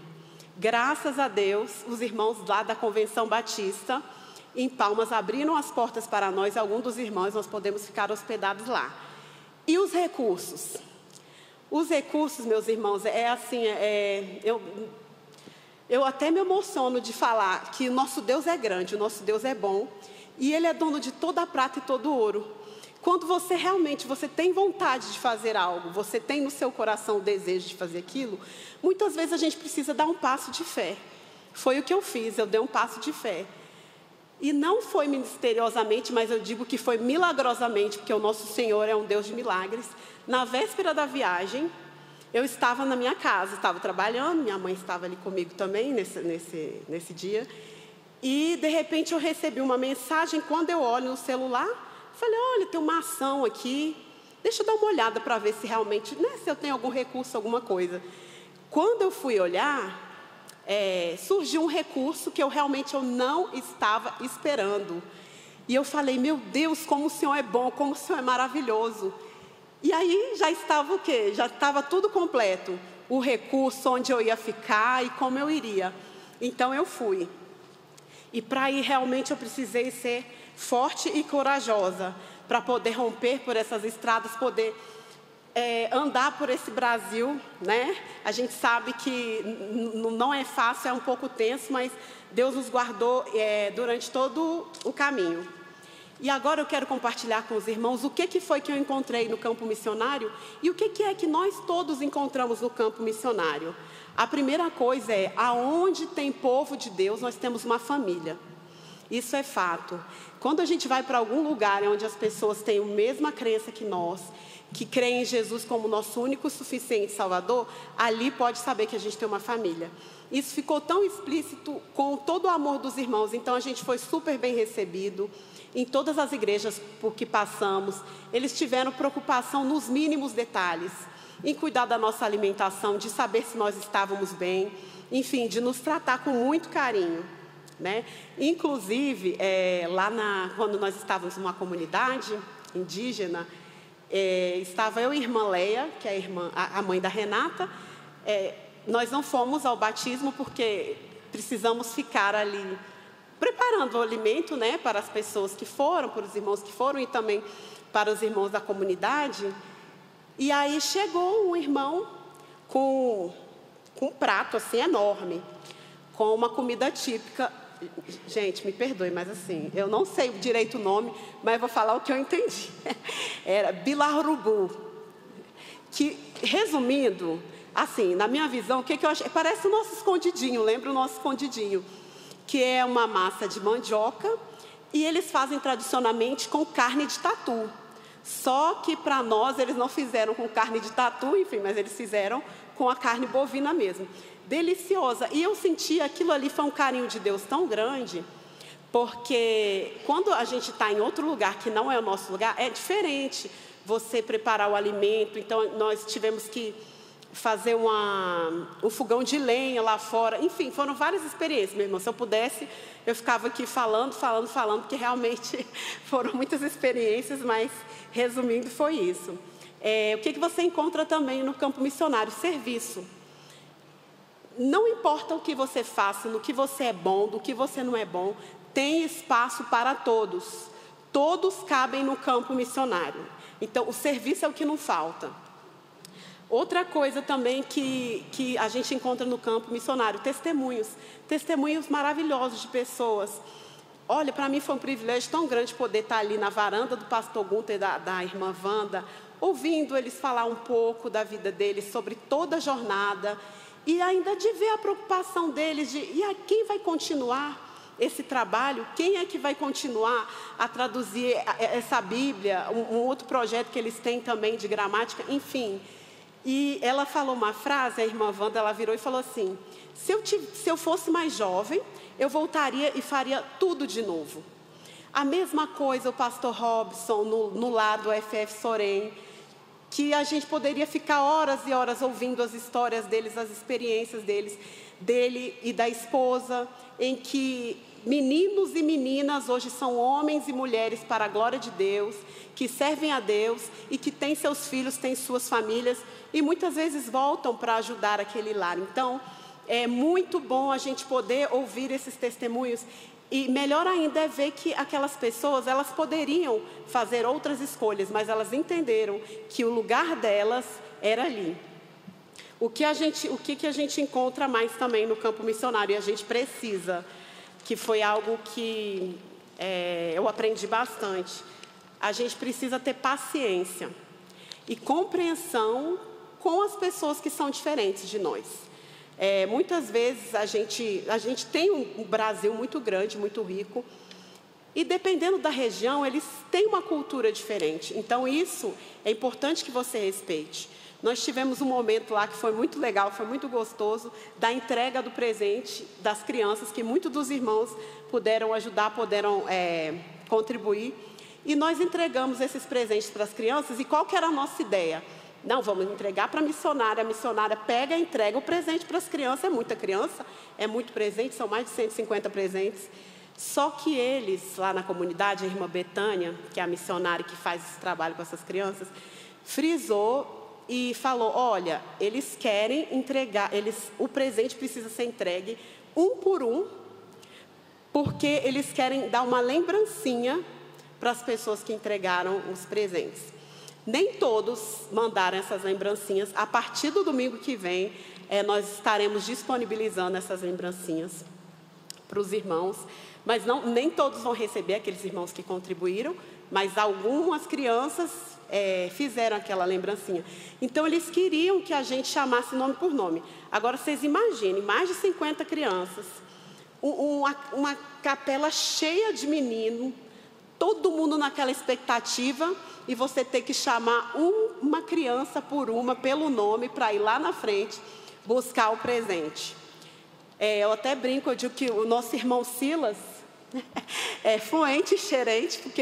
Graças a Deus, os irmãos lá da Convenção Batista, em Palmas, abriram as portas para nós, alguns dos irmãos, nós podemos ficar hospedados lá. E os recursos? Os recursos, meus irmãos, eu até me emociono de falar que o nosso Deus é grande, o nosso Deus é bom, e Ele é dono de toda a prata e todo o ouro. Quando você realmente tem vontade de fazer algo, você tem no seu coração o desejo de fazer aquilo, muitas vezes a gente precisa dar um passo de fé. Foi o que eu fiz, eu dei um passo de fé. E não foi misteriosamente, mas eu digo que foi milagrosamente, porque o nosso Senhor é um Deus de milagres. Na véspera da viagem, eu estava na minha casa, estava trabalhando, minha mãe estava ali comigo também nesse dia. E, de repente, eu recebi uma mensagem. Quando eu olho no celular, falei, olha, tem uma ação aqui, deixa eu dar uma olhada para ver se realmente, se eu tenho algum recurso, alguma coisa. Quando eu fui olhar, surgiu um recurso que eu realmente não estava esperando. E eu falei, meu Deus, como o Senhor é bom, como o Senhor é maravilhoso. E aí já estava o quê? Já estava tudo completo. O recurso, onde eu ia ficar e como eu iria. Então eu fui. E para ir realmente eu precisei ser forte e corajosa para poder romper por essas estradas, poder andar por esse Brasil, A gente sabe que não é fácil, é um pouco tenso, mas Deus nos guardou durante todo o caminho. E agora eu quero compartilhar com os irmãos o que foi que eu encontrei no campo missionário e o que é que nós todos encontramos no campo missionário. A primeira coisa é, aonde tem povo de Deus, nós temos uma família. Isso é fato. Quando a gente vai para algum lugar onde as pessoas têm a mesma crença que nós, que creem em Jesus como nosso único e suficiente Salvador, ali pode saber que a gente tem uma família. Isso ficou tão explícito com todo o amor dos irmãos, então a gente foi super bem recebido. Em todas as igrejas por que passamos, eles tiveram preocupação nos mínimos detalhes, em cuidar da nossa alimentação, de saber se nós estávamos bem, enfim, de nos tratar com muito carinho, Inclusive, quando nós estávamos numa comunidade indígena, estava eu e a irmã Leia, que é a mãe da Renata. Nós não fomos ao batismo porque precisamos ficar ali preparando o alimento, para as pessoas que foram, para os irmãos que foram e também para os irmãos da comunidade. E aí chegou um irmão com um prato assim enorme, com uma comida típica. Gente, me perdoe, mas assim, eu não sei direito o nome, mas vou falar o que eu entendi. Era bilarubu, que, resumindo, assim, na minha visão, o que eu achei? Parece o nosso escondidinho, lembra o nosso escondidinho? Que é uma massa de mandioca, e eles fazem tradicionalmente com carne de tatu. Só que para nós eles não fizeram com carne de tatu, enfim, mas eles fizeram com a carne bovina mesmo. Deliciosa. E eu senti aquilo ali, foi um carinho de Deus tão grande, porque quando a gente está em outro lugar que não é o nosso lugar, é diferente você preparar o alimento. Então nós tivemos que fazer um fogão de lenha lá fora. Enfim, foram várias experiências, meu irmão. Se eu pudesse, eu ficava aqui falando, porque realmente foram muitas experiências, mas resumindo foi isso. O que você encontra também no campo missionário? Serviço. Não importa o que você faça, no que você é bom, do que você não é bom, tem espaço para todos. Todos cabem no campo missionário. Então, o serviço é o que não falta. Outra coisa também que a gente encontra no campo missionário, testemunhos maravilhosos de pessoas. Olha, para mim foi um privilégio tão grande poder estar ali na varanda do pastor Gunter, da irmã Wanda, ouvindo eles falar um pouco da vida deles, sobre toda a jornada, e ainda de ver a preocupação deles, quem vai continuar esse trabalho, quem é que vai continuar a traduzir essa Bíblia, um outro projeto que eles têm também de gramática, enfim. E ela falou uma frase, a irmã Wanda, ela virou e falou assim: se eu fosse mais jovem, eu voltaria e faria tudo de novo. A mesma coisa o pastor Robson, no lado do FF Sorém, que a gente poderia ficar horas e horas ouvindo as histórias deles, as experiências dele e da esposa, em que meninos e meninas hoje são homens e mulheres para a glória de Deus, que servem a Deus e que têm seus filhos, têm suas famílias e muitas vezes voltam para ajudar aquele lar. Então, é muito bom a gente poder ouvir esses testemunhos. E melhor ainda é ver que aquelas pessoas, elas poderiam fazer outras escolhas, mas elas entenderam que o lugar delas era ali. O que a gente encontra mais também no campo missionário, e a gente precisa, que foi algo que eu aprendi bastante, a gente precisa ter paciência e compreensão com as pessoas que são diferentes de nós. Muitas vezes a gente tem um Brasil muito grande, muito rico, e dependendo da região, eles têm uma cultura diferente. Então, isso é importante que você respeite. Nós tivemos um momento lá que foi muito legal, foi muito gostoso, da entrega do presente das crianças, que muitos dos irmãos puderam ajudar, puderam contribuir. E nós entregamos esses presentes para as crianças, e qual que era a nossa ideia? Não, vamos entregar para a missionária pega e entrega o presente para as crianças. É muita criança, é muito presente, são mais de 150 presentes. Só que eles, lá na comunidade, a irmã Betânia, que é a missionária que faz esse trabalho com essas crianças, frisou e falou: olha, eles querem entregar, o presente precisa ser entregue um por um, porque eles querem dar uma lembrancinha para as pessoas que entregaram os presentes. Nem todos mandaram essas lembrancinhas. A partir do domingo que vem, nós estaremos disponibilizando essas lembrancinhas para os irmãos. Mas nem todos vão receber, aqueles irmãos que contribuíram, mas algumas crianças fizeram aquela lembrancinha. Então, eles queriam que a gente chamasse nome por nome. Agora, vocês imaginem, mais de 50 crianças, uma capela cheia de meninos, todo mundo naquela expectativa, e você ter que chamar uma criança por uma, pelo nome, para ir lá na frente buscar o presente. Eu até brinco, eu digo que o nosso irmão Silas é fluente e xerente, porque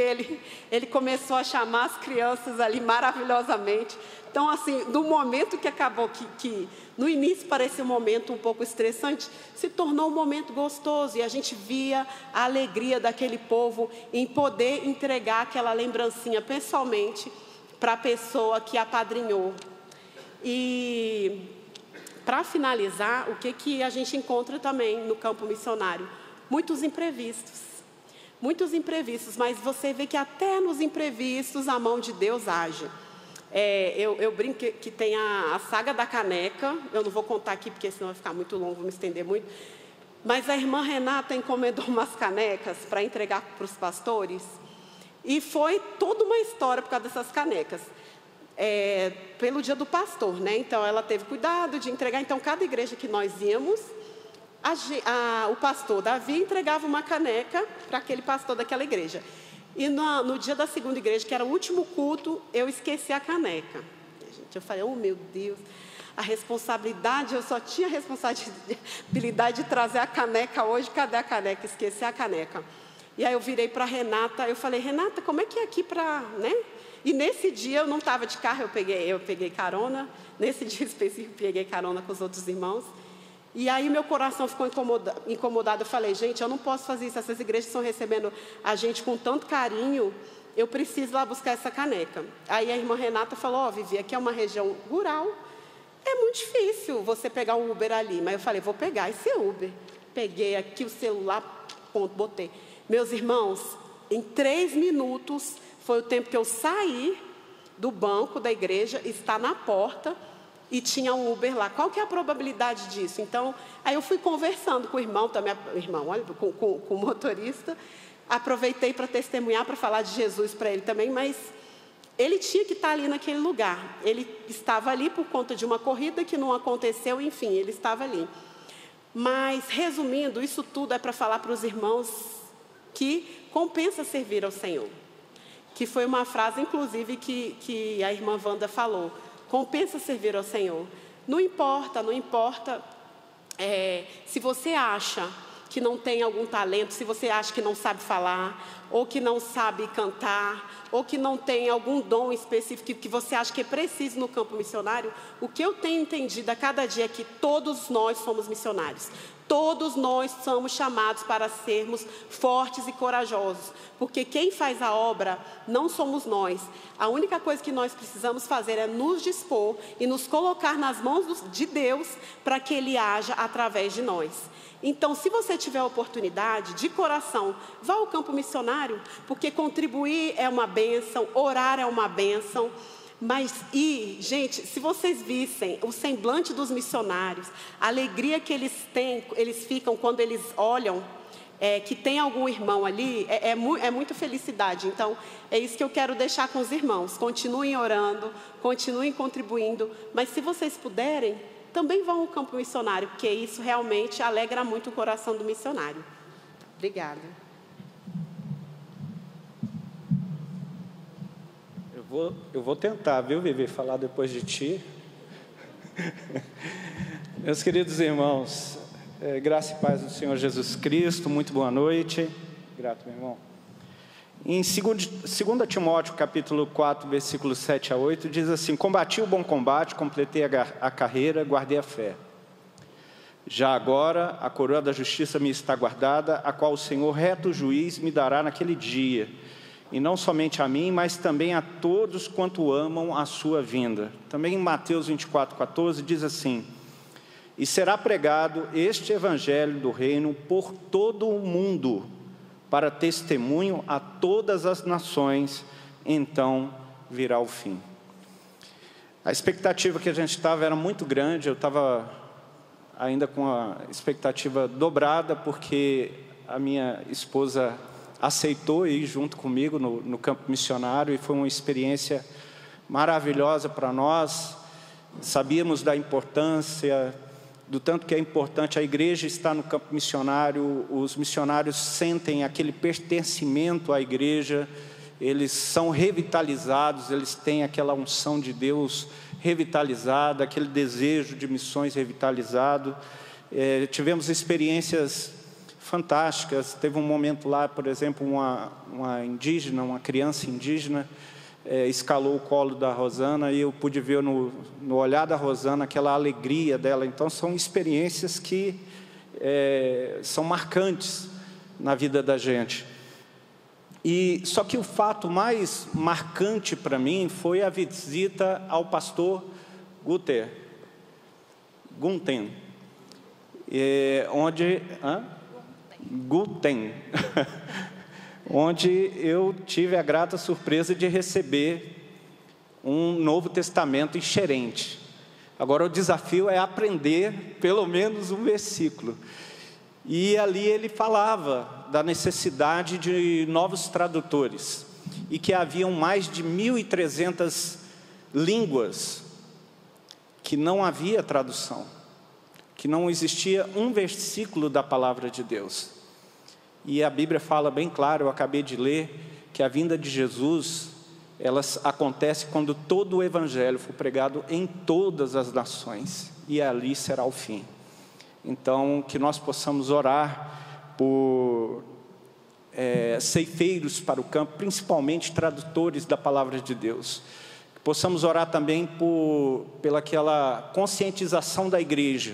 ele começou a chamar as crianças ali maravilhosamente. Então, assim, do momento que acabou, que no início parecia um momento um pouco estressante, se tornou um momento gostoso, e a gente via a alegria daquele povo em poder entregar aquela lembrancinha pessoalmente para a pessoa que apadrinhou. E, para finalizar, o que a gente encontra também no campo missionário? Muitos imprevistos, mas você vê que até nos imprevistos a mão de Deus age. Eu brinco que tem a saga da caneca, eu não vou contar aqui porque senão vai ficar muito longo, vou me estender muito, mas a irmã Renata encomendou umas canecas para entregar para os pastores, e foi toda uma história por causa dessas canecas, pelo dia do pastor, né? Então ela teve cuidado de entregar. Então, cada igreja que nós íamos, o pastor Davi entregava uma caneca para aquele pastor daquela igreja. E no dia da segunda igreja, que era o último culto, eu esqueci a caneca. Eu falei, oh meu Deus, a responsabilidade, eu só tinha a responsabilidade de trazer a caneca hoje, cadê a caneca? Esqueci a caneca. E aí eu virei para a Renata, eu falei, Renata, como é que é aqui para, né? E nesse dia eu não estava de carro, eu peguei carona, nesse dia específico peguei carona com os outros irmãos. E aí meu coração ficou incomodado, eu falei, gente, eu não posso fazer isso, essas igrejas estão recebendo a gente com tanto carinho, eu preciso lá buscar essa caneca. Aí a irmã Renata falou, ó, Vivi, aqui é uma região rural, é muito difícil você pegar um Uber ali. Mas eu falei, vou pegar esse Uber. Peguei aqui o celular, ponto, botei. Meus irmãos, em 3 minutos, foi o tempo que eu saí do banco da igreja, está na porta, e tinha um Uber lá. Qual que é a probabilidade disso? Então, aí eu fui conversando com o irmão, também, olha, com o motorista, aproveitei para testemunhar, para falar de Jesus para ele também, mas ele tinha que estar ali naquele lugar. Ele estava ali por conta de uma corrida que não aconteceu, enfim, ele estava ali. Mas, resumindo, isso tudo é para falar para os irmãos que compensa servir ao Senhor. Que foi uma frase, inclusive, que a irmã Wanda falou. Compensa servir ao Senhor. Não importa se você acha que não tem algum talento, se você acha que não sabe falar, ou que não sabe cantar, ou que não tem algum dom específico que você acha que é preciso no campo missionário, o que eu tenho entendido a cada dia é que todos nós somos missionários. Todos nós somos chamados para sermos fortes e corajosos, porque quem faz a obra não somos nós. A única coisa que nós precisamos fazer é nos dispor e nos colocar nas mãos de Deus para que Ele haja através de nós. Então, se você tiver a oportunidade, de coração, vá ao campo missionário, porque contribuir é uma bênção, orar é uma bênção. Mas, gente, se vocês vissem o semblante dos missionários, a alegria que eles têm, eles ficam quando eles olham que tem algum irmão ali, é muita felicidade. Então, é isso que eu quero deixar com os irmãos. Continuem orando, continuem contribuindo, mas se vocês puderem, também vão ao campo missionário, porque isso realmente alegra muito o coração do missionário. Obrigada. Eu vou tentar, viu, Vivi, falar depois de ti. Meus queridos irmãos, graça e paz do Senhor Jesus Cristo, muito boa noite. Grato, meu irmão. Em 2 Timóteo, capítulo 4, versículos 7 a 8, diz assim: combati o bom combate, completei a carreira, guardei a fé. Já agora, a coroa da justiça me está guardada, a qual o Senhor, reto juiz, me dará naquele dia. E não somente a mim, mas também a todos quanto amam a sua vinda. Também em Mateus 24, 14, diz assim: e será pregado este evangelho do reino por todo o mundo, para testemunho a todas as nações, então virá o fim. A expectativa que a gente estava era muito grande, eu estava ainda com a expectativa dobrada, porque a minha esposa aceitou ir junto comigo no campo missionário, e foi uma experiência maravilhosa para nós. Sabíamos da importância, do tanto que é importante a igreja estar no campo missionário. Os missionários sentem aquele pertencimento à igreja, eles são revitalizados, eles têm aquela unção de Deus revitalizada, aquele desejo de missões revitalizado. Tivemos experiências fantásticas. Teve um momento lá, por exemplo, uma criança indígena escalou o colo da Rosana, e eu pude ver no olhar da Rosana aquela alegria dela. Então, são experiências que são marcantes na vida da gente. Só que o fato mais marcante para mim foi a visita ao pastor Gunten, onde eu tive a grata surpresa de receber um Novo Testamento em Xerente. Agora o desafio é aprender pelo menos um versículo. E ali ele falava da necessidade de novos tradutores, e que haviam mais de 1.300 línguas que não havia tradução, que não existia um versículo da palavra de Deus. E a Bíblia fala bem claro, eu acabei de ler, que a vinda de Jesus, ela acontece quando todo o evangelho for pregado em todas as nações, e ali será o fim. Então, que nós possamos orar por ceifeiros para o campo, principalmente tradutores da palavra de Deus. Que possamos orar também pelaquela conscientização da igreja,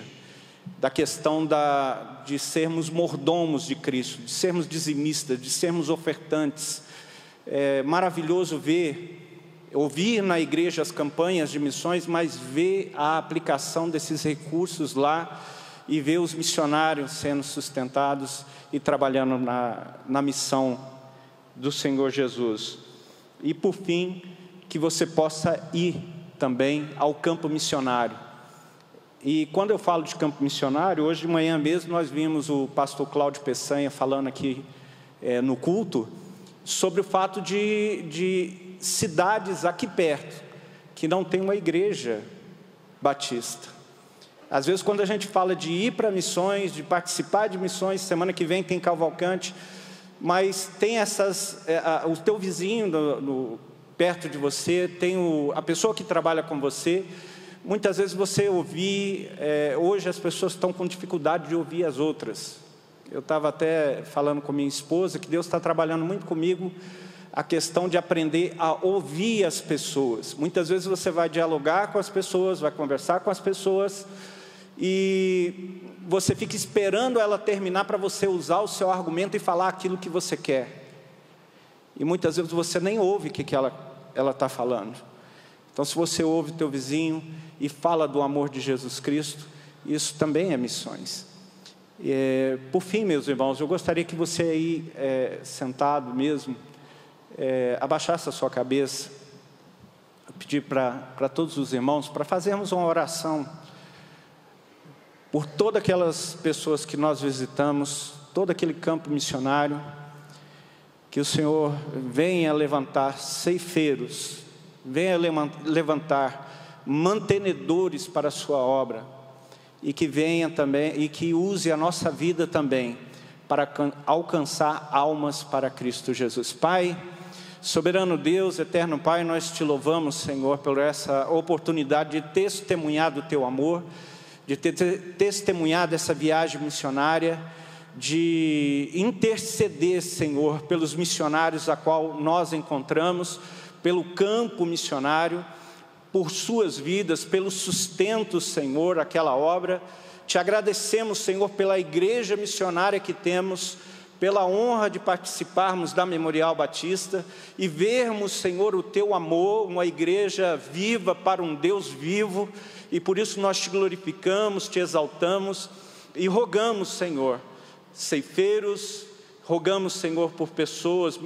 da questão de sermos mordomos de Cristo, de sermos dizimistas, de sermos ofertantes. É maravilhoso ouvir na igreja as campanhas de missões, mas ver a aplicação desses recursos lá e ver os missionários sendo sustentados e trabalhando na missão do Senhor Jesus. E por fim, que você possa ir também ao campo missionário. E quando eu falo de campo missionário, hoje de manhã mesmo nós vimos o pastor Cláudio Peçanha falando aqui no culto, sobre o fato de cidades aqui perto, que não tem uma igreja batista. Às vezes quando a gente fala de ir para missões, de participar de missões, semana que vem tem Cavalcante, mas tem o teu vizinho perto de você, tem a pessoa que trabalha com você. Muitas vezes você hoje as pessoas estão com dificuldade de ouvir as outras. Eu estava até falando com minha esposa que Deus está trabalhando muito comigo a questão de aprender a ouvir as pessoas. Muitas vezes você vai dialogar com as pessoas, vai conversar com as pessoas e você fica esperando ela terminar para você usar o seu argumento e falar aquilo que você quer. E muitas vezes você nem ouve o que ela está falando. Então, se você ouve o teu vizinho e fala do amor de Jesus Cristo, isso também é missões. Por fim, meus irmãos, eu gostaria que você aí, sentado mesmo, abaixasse a sua cabeça, pedir para todos os irmãos, para fazermos uma oração por todas aquelas pessoas que nós visitamos, todo aquele campo missionário, que o Senhor venha levantar ceifeiros, venha levantar mantenedores para a sua obra, e que venha também, e que use a nossa vida também, para alcançar almas para Cristo Jesus. Pai, soberano Deus, eterno Pai, nós te louvamos, Senhor, por essa oportunidade de testemunhar do teu amor, de testemunhar dessa viagem missionária, de interceder, Senhor, pelos missionários a qual nós encontramos, pelo campo missionário, por suas vidas, pelo sustento, Senhor, aquela obra. Te agradecemos, Senhor, pela igreja missionária que temos, pela honra de participarmos da Memorial Batista e vermos, Senhor, o teu amor, uma igreja viva para um Deus vivo, e por isso nós te glorificamos, te exaltamos e rogamos, Senhor, ceifeiros, rogamos, Senhor, por pessoas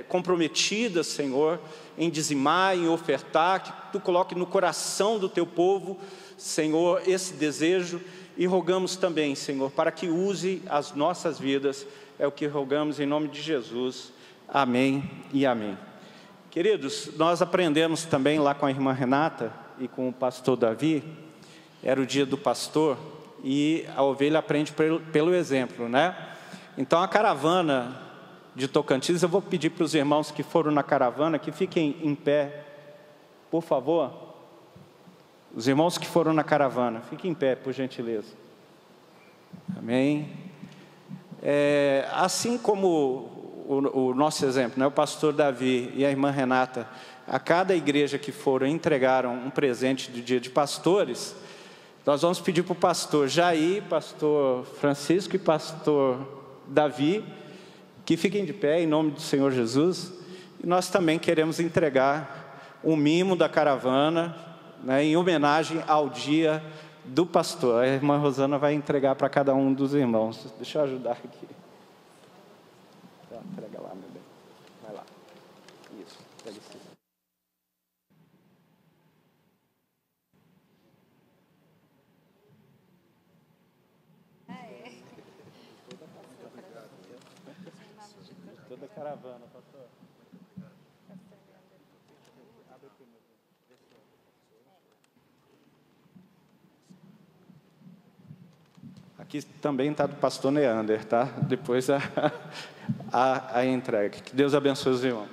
comprometidas, Senhor, em dizimar, em ofertar, que tu coloque no coração do teu povo, Senhor, esse desejo, e rogamos também, Senhor, para que use as nossas vidas, é o que rogamos em nome de Jesus, amém e amém. Queridos, nós aprendemos também lá com a irmã Renata e com o pastor Davi, era o dia do pastor, e a ovelha aprende pelo exemplo, né? Então a caravana de Tocantins, eu vou pedir para os irmãos que foram na caravana, que fiquem em pé, por favor. Os irmãos que foram na caravana, fiquem em pé, por gentileza. Amém. Assim como o nosso exemplo, né, o pastor Davi e a irmã Renata, a cada igreja que foram, entregaram um presente do dia de pastores, nós vamos pedir para o pastor Jair, pastor Francisco e pastor Davi, que fiquem de pé em nome do Senhor Jesus, e nós também queremos entregar um mimo da caravana, né, em homenagem ao dia do pastor. A irmã Rosana vai entregar para cada um dos irmãos. Deixa eu ajudar aqui. Tá, entrega lá, meu bem. Vai lá. Isso, pega esse. Toda a caravana, pastor. Aqui também está do pastor Neander, tá? Depois a entrega. Que Deus abençoe os irmãos.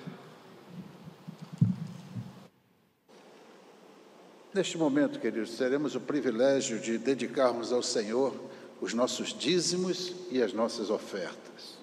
Neste momento, queridos, teremos o privilégio de dedicarmos ao Senhor os nossos dízimos e as nossas ofertas.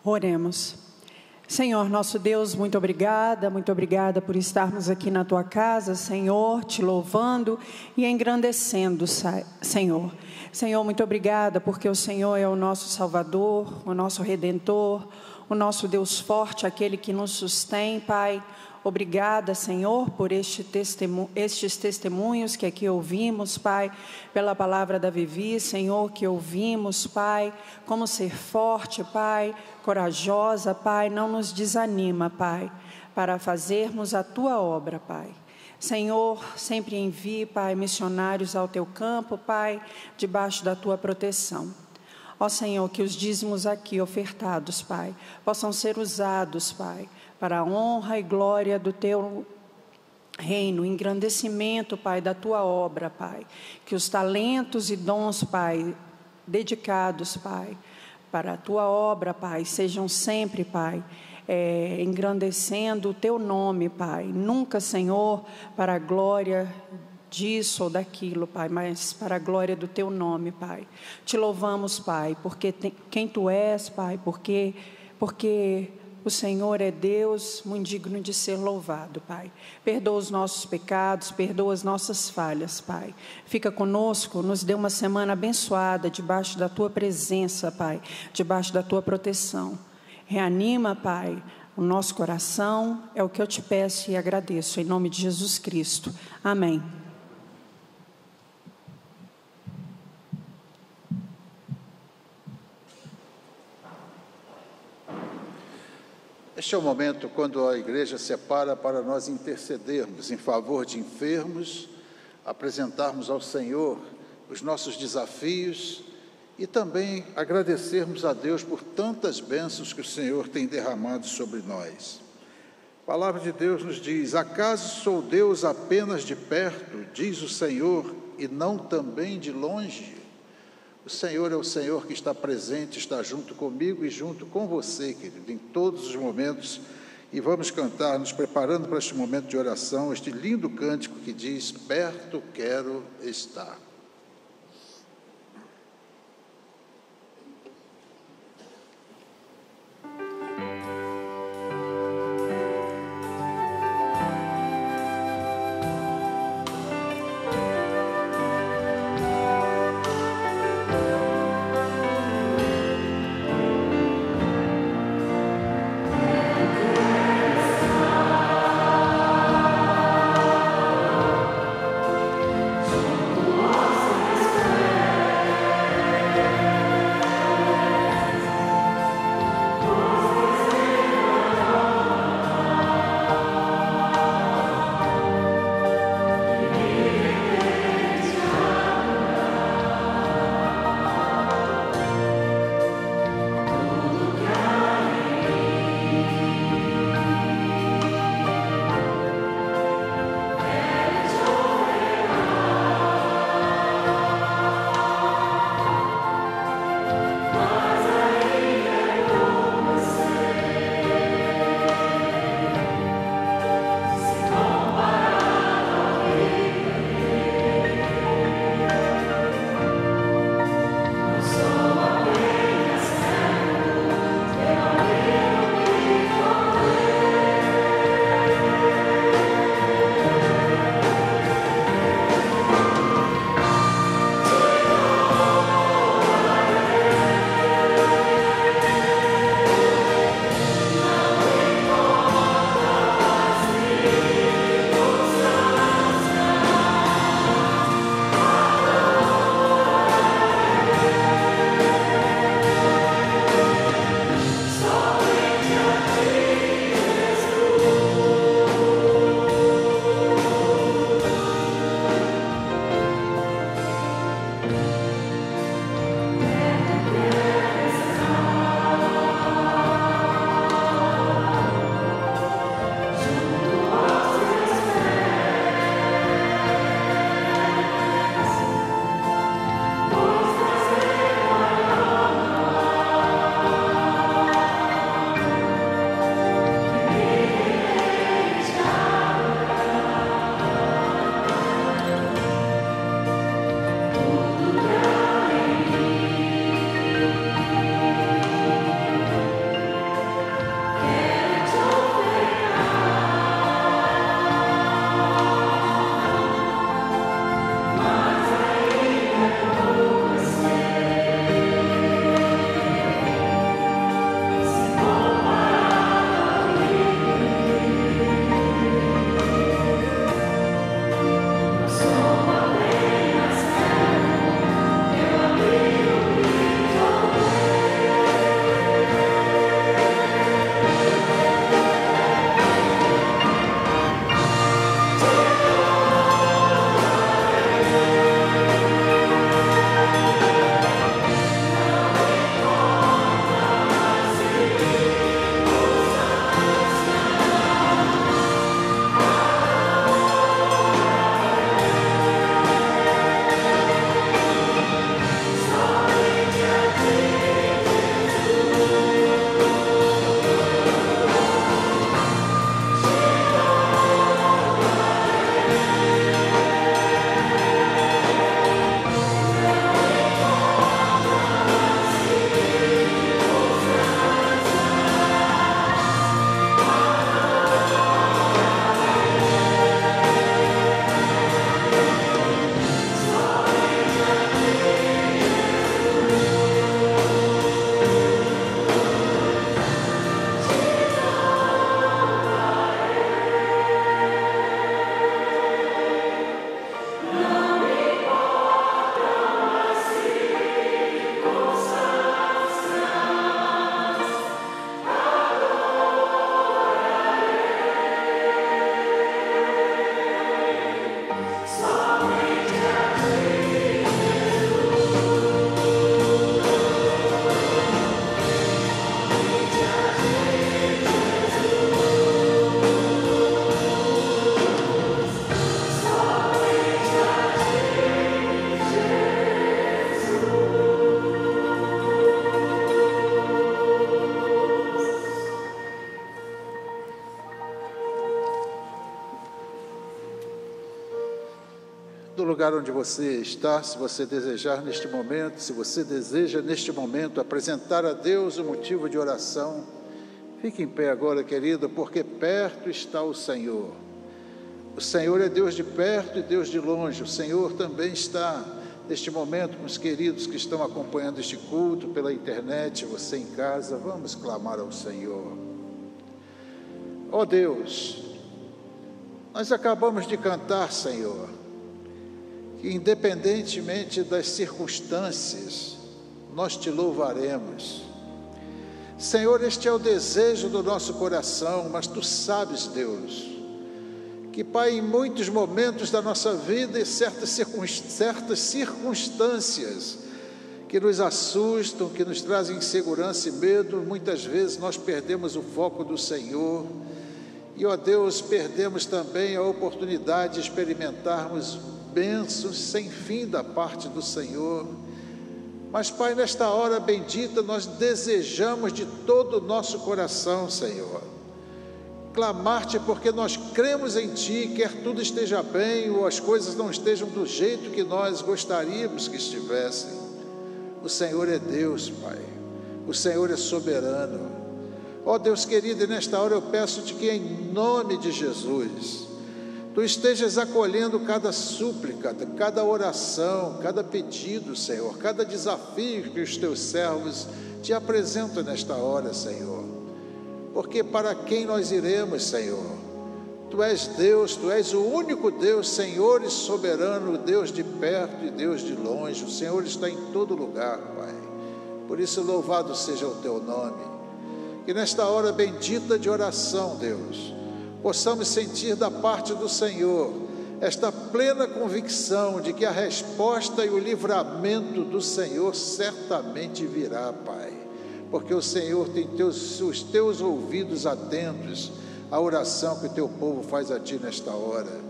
Oremos. Senhor, nosso Deus, muito obrigada por estarmos aqui na Tua casa, Senhor, Te louvando e engrandecendo, Senhor. Senhor, muito obrigada porque o Senhor é o nosso Salvador, o nosso Redentor, o nosso Deus forte, aquele que nos sustém, Pai. Obrigada, Senhor, por estes testemunhos que aqui ouvimos, Pai, pela palavra da Vivi, Senhor, que ouvimos, Pai, como ser forte, Pai, corajosa, Pai, não nos desanima, Pai, para fazermos a Tua obra, Pai. Senhor, sempre envie, Pai, missionários ao Teu campo, Pai, debaixo da Tua proteção. Ó Senhor, que os dízimos aqui ofertados, Pai, possam ser usados, Pai, para a honra e glória do Teu reino, engrandecimento, Pai, da Tua obra, Pai. Que os talentos e dons, Pai, dedicados, Pai, para a Tua obra, Pai, sejam sempre, Pai, engrandecendo o Teu nome, Pai. Nunca, Senhor, para a glória disso ou daquilo, Pai, mas para a glória do Teu nome, Pai. Te louvamos, Pai, porque quem Tu és, Pai, porque o Senhor é Deus muito digno de ser louvado, Pai. Perdoa os nossos pecados, perdoa as nossas falhas, Pai. Fica conosco, nos dê uma semana abençoada, debaixo da Tua presença, Pai, debaixo da Tua proteção. Reanima, Pai, o nosso coração, é o que eu Te peço e agradeço, em nome de Jesus Cristo. Amém. Este é o momento quando a igreja separa para nós intercedermos em favor de enfermos, apresentarmos ao Senhor os nossos desafios e também agradecermos a Deus por tantas bênçãos que o Senhor tem derramado sobre nós. A palavra de Deus nos diz: acaso sou Deus apenas de perto, diz o Senhor, e não também de longe? O Senhor é o Senhor que está presente, está junto comigo e junto com você, querido, em todos os momentos. E vamos cantar, nos preparando para este momento de oração, este lindo cântico que diz: perto quero estar. do lugar onde você está, se você desejar neste momento, se você deseja neste momento apresentar a Deus o motivo de oração, fique em pé agora, querido, porque perto está o Senhor. O Senhor é Deus de perto e Deus de longe. O Senhor também está neste momento com os queridos que estão acompanhando este culto pela internet, você em casa. Vamos clamar ao Senhor. Ó Deus, nós acabamos de cantar, Senhor, que independentemente das circunstâncias, nós te louvaremos. Senhor, este é o desejo do nosso coração, mas tu sabes, Deus, que, Pai, em muitos momentos da nossa vida e certas circunstâncias que nos assustam, que nos trazem insegurança e medo, muitas vezes nós perdemos o foco do Senhor. E, ó Deus, perdemos também a oportunidade de experimentarmos bênçãos sem fim da parte do Senhor. Mas, Pai, nesta hora bendita, nós desejamos de todo o nosso coração, Senhor, clamar-te, porque nós cremos em Ti, quer tudo esteja bem ou as coisas não estejam do jeito que nós gostaríamos que estivessem. O Senhor é Deus, Pai, o Senhor é soberano. Ó Deus querido, e nesta hora eu peço-te que em nome de Jesus, Tu estejas acolhendo cada súplica, cada oração, cada pedido, Senhor, cada desafio que os Teus servos Te apresentam nesta hora, Senhor. Porque para quem nós iremos, Senhor? Tu és Deus, Tu és o único Deus, Senhor e soberano, Deus de perto e Deus de longe. O Senhor está em todo lugar, Pai. Por isso, louvado seja o Teu nome. Que nesta hora bendita de oração, Deus, possamos sentir da parte do Senhor esta plena convicção de que a resposta e o livramento do Senhor certamente virá, Pai, porque o Senhor tem os teus ouvidos atentos à oração que o teu povo faz a Ti nesta hora.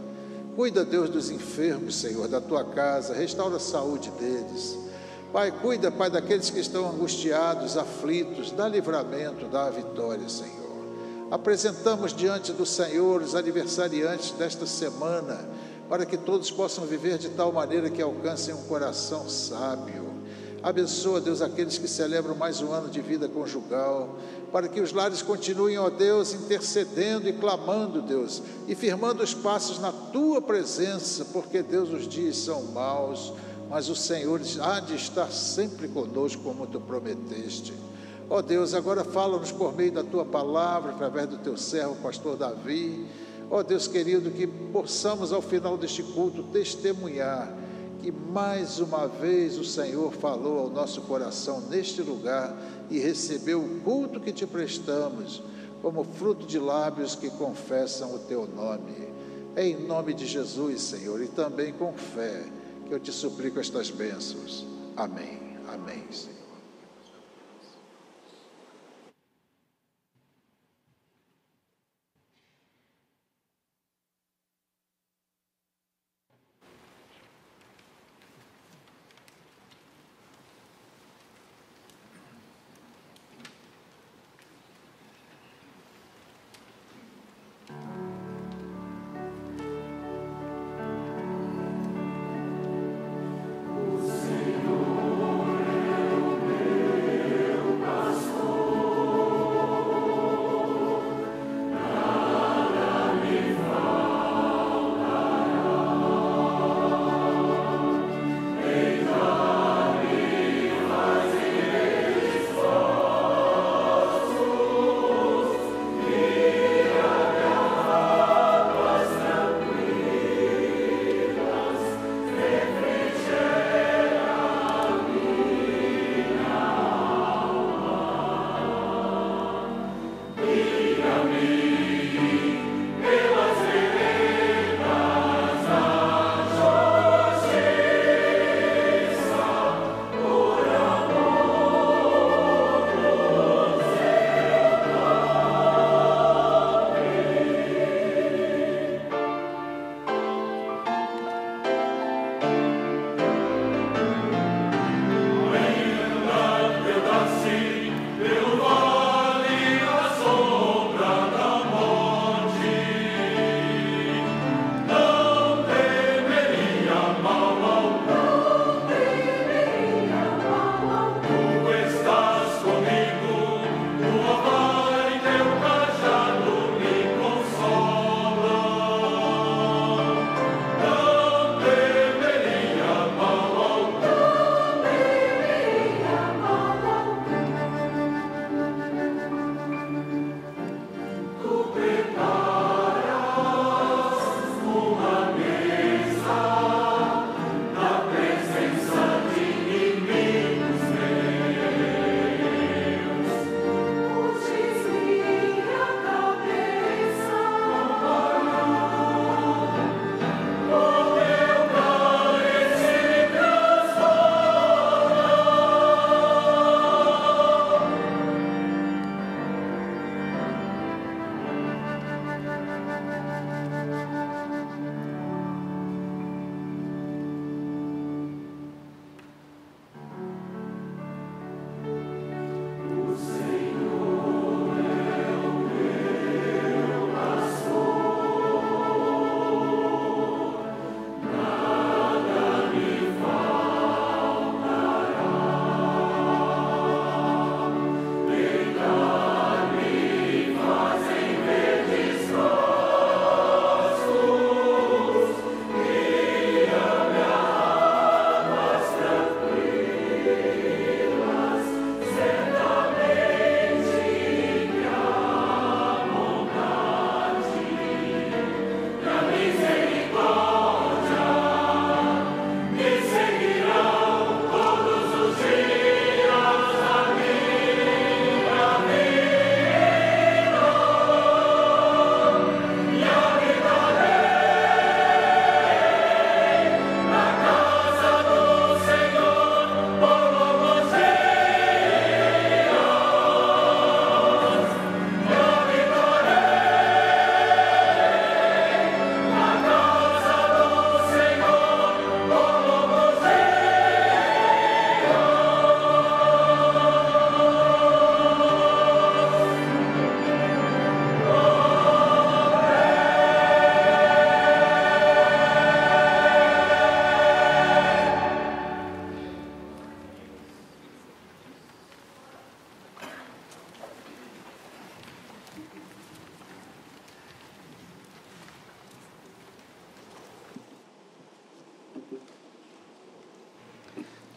Cuida, Deus, dos enfermos, Senhor, da Tua casa, restaura a saúde deles. Pai, cuida, Pai, daqueles que estão angustiados, aflitos, dá livramento, dá vitória, Senhor. Apresentamos diante do Senhor os aniversariantes desta semana, para que todos possam viver de tal maneira que alcancem um coração sábio. Abençoa, Deus, aqueles que celebram mais um ano de vida conjugal, para que os lares continuem, ó Deus, intercedendo e clamando, Deus, e firmando os passos na Tua presença, porque, Deus, os dias são maus, mas o Senhor há de estar sempre conosco, como Tu prometeste. Ó Deus, agora fala-nos por meio da Tua palavra, através do Teu servo, pastor Davi. Ó Deus querido, que possamos ao final deste culto testemunhar que mais uma vez o Senhor falou ao nosso coração neste lugar e recebeu o culto que Te prestamos, como fruto de lábios que confessam o Teu nome. É em nome de Jesus, Senhor, e também com fé, que eu Te suplico estas bênçãos. Amém. Amém, Senhor. Senhor é o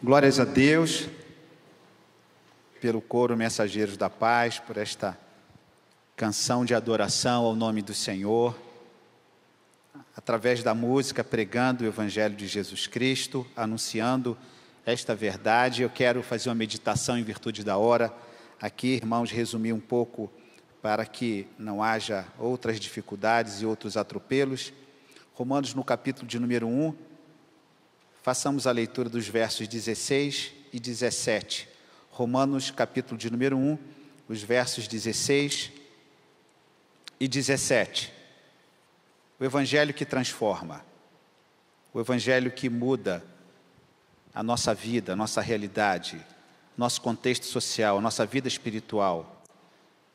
Glórias a Deus pelo coro Mensageiros da Paz, por esta canção de adoração ao nome do Senhor, através da música, pregando o Evangelho de Jesus Cristo, anunciando esta verdade. Eu quero fazer uma meditação em virtude da hora. Aqui, irmãos, resumir um pouco para que não haja outras dificuldades e outros atropelos. Romanos, no capítulo de número 1, façamos a leitura dos versos 16 e 17. Romanos, capítulo de número 1, os versos 16 e 17. O Evangelho que transforma, o Evangelho que muda a nossa vida, a nossa realidade, nosso contexto social, a nossa vida espiritual,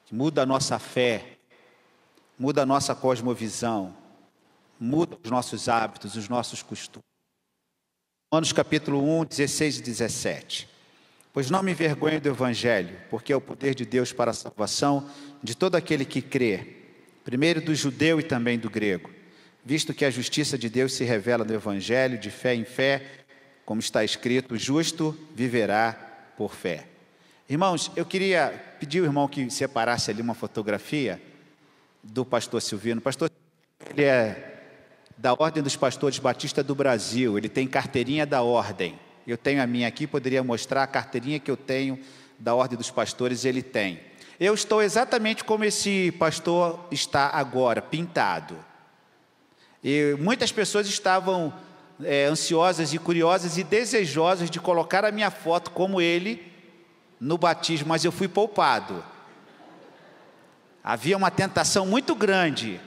que muda a nossa fé, muda a nossa cosmovisão, muda os nossos hábitos, os nossos costumes. Romanos capítulo 1, 16 e 17. Pois não me envergonho do Evangelho, porque é o poder de Deus para a salvação de todo aquele que crê, primeiro do judeu e também do grego, visto que a justiça de Deus se revela no Evangelho, de fé em fé, como está escrito, o justo viverá por fé. Irmãos, eu queria pedir ao irmão que separasse ali uma fotografia do pastor Silvino. O pastor, ele é da Ordem dos Pastores Batista do Brasil, ele tem carteirinha da Ordem. Eu tenho a minha aqui, poderia mostrar a carteirinha que eu tenho da Ordem dos Pastores, ele tem. Eu estou exatamente como esse pastor está agora, pintado. E muitas pessoas estavam ansiosas e curiosas e desejosas de colocar a minha foto como ele no batismo, mas eu fui poupado. Havia uma tentação muito grande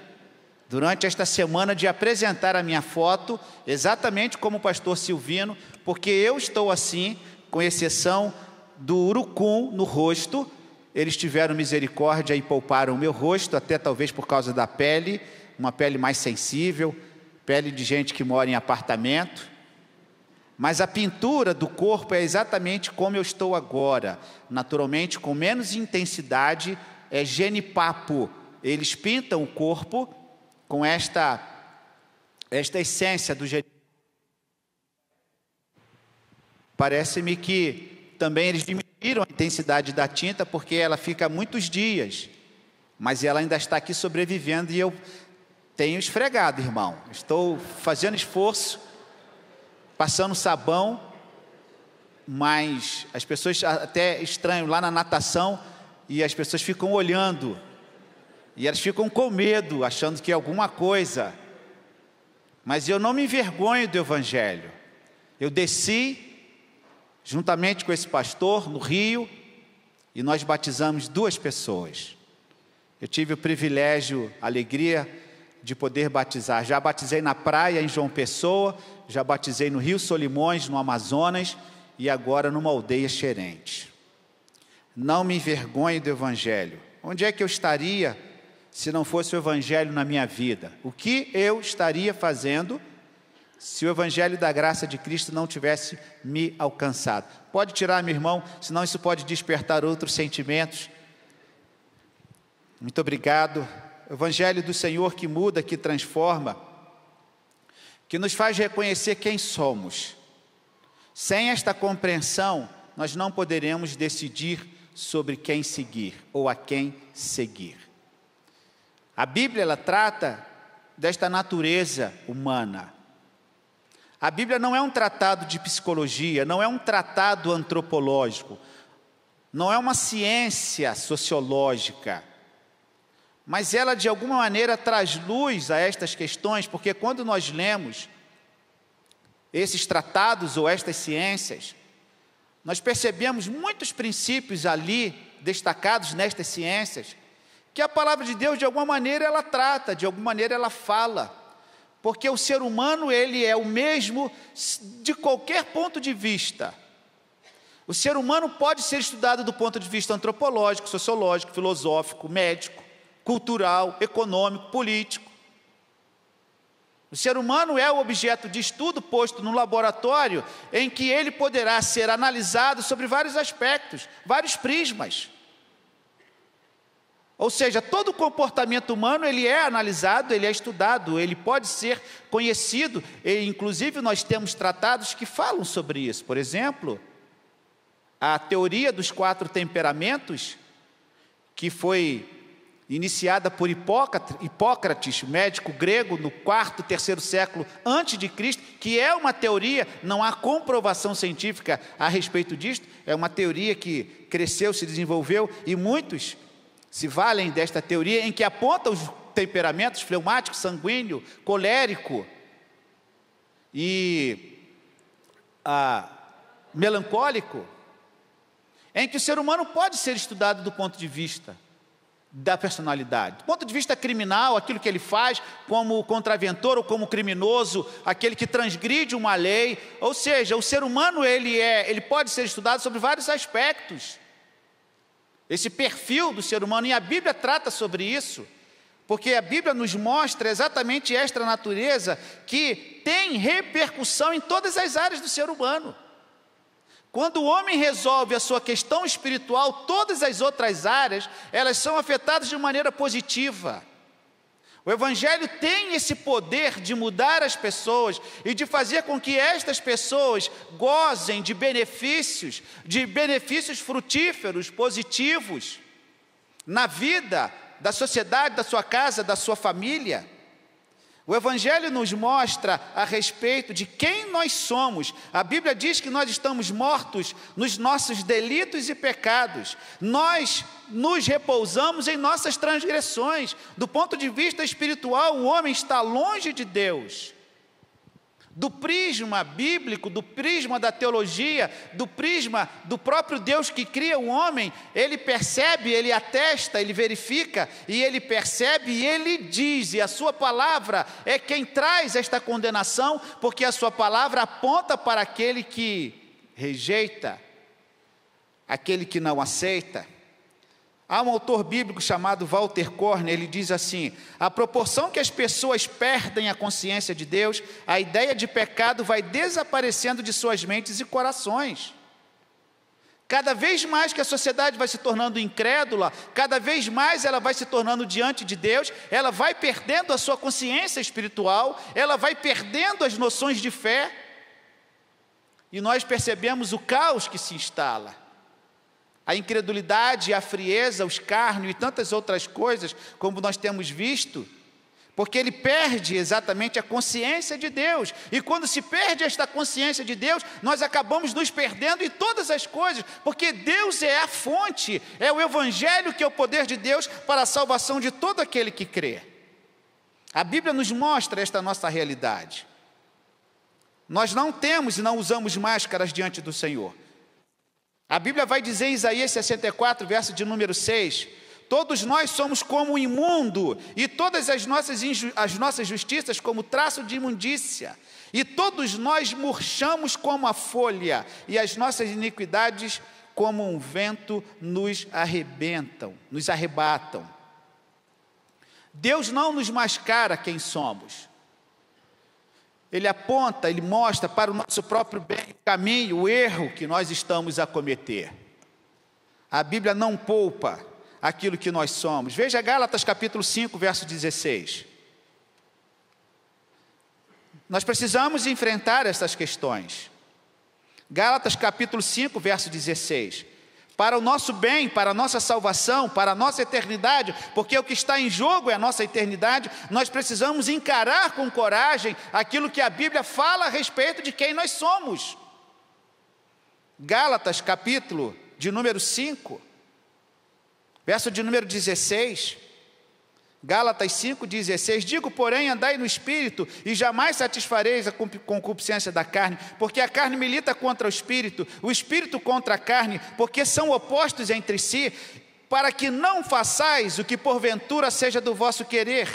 durante esta semana de apresentar a minha foto exatamente como o pastor Silvino, porque eu estou assim, com exceção do urucum no rosto. Eles tiveram misericórdia e pouparam o meu rosto, até talvez por causa da pele, uma pele mais sensível, pele de gente que mora em apartamento. Mas a pintura do corpo é exatamente como eu estou agora, naturalmente com menos intensidade, é genipapo. Eles pintam o corpo com esta essência do genipapo. Parece-me que também eles diminuíram a intensidade da tinta, porque ela fica muitos dias, mas ela ainda está aqui sobrevivendo, e eu tenho esfregado, irmão. Estou fazendo esforço, passando sabão, mas as pessoas até estranham lá na natação, e as pessoas ficam olhando, e elas ficam com medo, achando que é alguma coisa. Mas eu não me envergonho do Evangelho. Eu desci juntamente com esse pastor no Rio, e nós batizamos 2 pessoas. Eu tive o privilégio, a alegria de poder batizar. Já batizei na praia em João Pessoa, já batizei no Rio Solimões, no Amazonas, e agora numa aldeia xerente. Não me envergonhe do Evangelho. Onde é que eu estaria se não fosse o Evangelho na minha vida? O que eu estaria fazendo se o Evangelho da graça de Cristo não tivesse me alcançado? Pode tirar, meu irmão, senão isso pode despertar outros sentimentos. Muito obrigado. O Evangelho do Senhor que muda, que transforma, que nos faz reconhecer quem somos. Sem esta compreensão, nós não poderemos decidir sobre quem seguir ou a quem seguir. A Bíblia, ela trata desta natureza humana. A Bíblia não é um tratado de psicologia, não é um tratado antropológico, não é uma ciência sociológica, mas ela de alguma maneira traz luz a estas questões, porque quando nós lemos esses tratados ou estas ciências, nós percebemos muitos princípios ali destacados nestas ciências, que a palavra de Deus de alguma maneira ela trata, de alguma maneira ela fala. Porque o ser humano, ele é o mesmo de qualquer ponto de vista. O ser humano pode ser estudado do ponto de vista antropológico, sociológico, filosófico, médico, cultural, econômico, político. O ser humano é o objeto de estudo posto no laboratório, em que ele poderá ser analisado sobre vários aspectos, vários prismas. Ou seja, todo comportamento humano ele é analisado, ele é estudado, ele pode ser conhecido. E, inclusive, nós temos tratados que falam sobre isso. Por exemplo, a teoria dos 4 temperamentos, que foi iniciada por Hipócrates, médico grego, no 4º, 3º século antes de Cristo, que é uma teoria, não há comprovação científica a respeito disto, é uma teoria que cresceu, se desenvolveu, e muitos se valem desta teoria, em que aponta os temperamentos fleumático, sanguíneo, colérico e melancólico, em que o ser humano pode ser estudado do ponto de vista da personalidade, do ponto de vista criminal, aquilo que ele faz como contraventor ou como criminoso, aquele que transgride uma lei. Ou seja, o ser humano ele pode ser estudado sobre vários aspectos, esse perfil do ser humano, e a Bíblia trata sobre isso, porque a Bíblia nos mostra exatamente esta natureza que tem repercussão em todas as áreas do ser humano. Quando o homem resolve a sua questão espiritual, todas as outras áreas, elas são afetadas de maneira positiva. O Evangelho tem esse poder de mudar as pessoas e de fazer com que estas pessoas gozem de benefícios frutíferos, positivos, na vida da sociedade, da sua casa, da sua família. O Evangelho nos mostra a respeito de quem nós somos. A Bíblia diz que nós estamos mortos nos nossos delitos e pecados. Nós nos repousamos em nossas transgressões. Do ponto de vista espiritual, o homem está longe de Deus. Do prisma bíblico, do prisma da teologia, do prisma do próprio Deus que cria o homem, ele percebe, ele atesta, ele verifica, e ele percebe e ele diz, e a sua palavra é quem traz esta condenação, porque a sua palavra aponta para aquele que rejeita, aquele que não aceita. Há um autor bíblico chamado Walter Korner, ele diz assim: à proporção que as pessoas perdem a consciência de Deus, a ideia de pecado vai desaparecendo de suas mentes e corações. Cada vez mais que a sociedade vai se tornando incrédula, cada vez mais ela vai se tornando diante de Deus, ela vai perdendo a sua consciência espiritual, ela vai perdendo as noções de fé, e nós percebemos o caos que se instala. A incredulidade, a frieza, o escárnio e tantas outras coisas, como nós temos visto, porque ele perde exatamente a consciência de Deus. E quando se perde esta consciência de Deus, nós acabamos nos perdendo em todas as coisas, porque Deus é a fonte, é o Evangelho que é o poder de Deus para a salvação de todo aquele que crê. A Bíblia nos mostra esta nossa realidade. Nós não temos e não usamos máscaras diante do Senhor. A Bíblia vai dizer em Isaías 64, verso de número 6, todos nós somos como imundo, e todas as nossas justiças como traço de imundícia, e todos nós murchamos como a folha, e as nossas iniquidades como um vento nos arrebatam. Deus não nos mascara quem somos. Ele aponta, ele mostra para o nosso próprio bem o caminho, o erro que nós estamos a cometer. A Bíblia não poupa aquilo que nós somos. Veja Gálatas capítulo 5, verso 16. Nós precisamos enfrentar essas questões. Gálatas capítulo 5, verso 16. Para o nosso bem, para a nossa salvação, para a nossa eternidade, porque o que está em jogo é a nossa eternidade, nós precisamos encarar com coragem aquilo que a Bíblia fala a respeito de quem nós somos. Gálatas, capítulo de número 5, verso de número 16. Gálatas 5,16, digo, porém, andai no Espírito, e jamais satisfareis a concupiscência da carne, porque a carne milita contra o Espírito contra a carne, porque são opostos entre si, para que não façais o que porventura seja do vosso querer.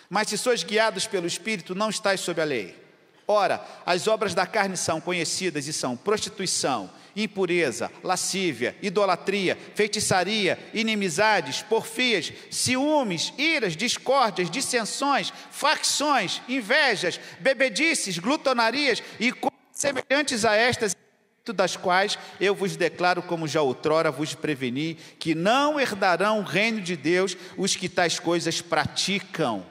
Mas se sois guiados pelo Espírito, não estáis sob a lei. Ora, as obras da carne são conhecidas e são prostituição, impureza, lascívia, idolatria, feitiçaria, inimizades, porfias, ciúmes, iras, discórdias, dissensões, facções, invejas, bebedices, glutonarias e coisas semelhantes a estas, das quais eu vos declaro, como já outrora vos preveni, que não herdarão o reino de Deus os que tais coisas praticam.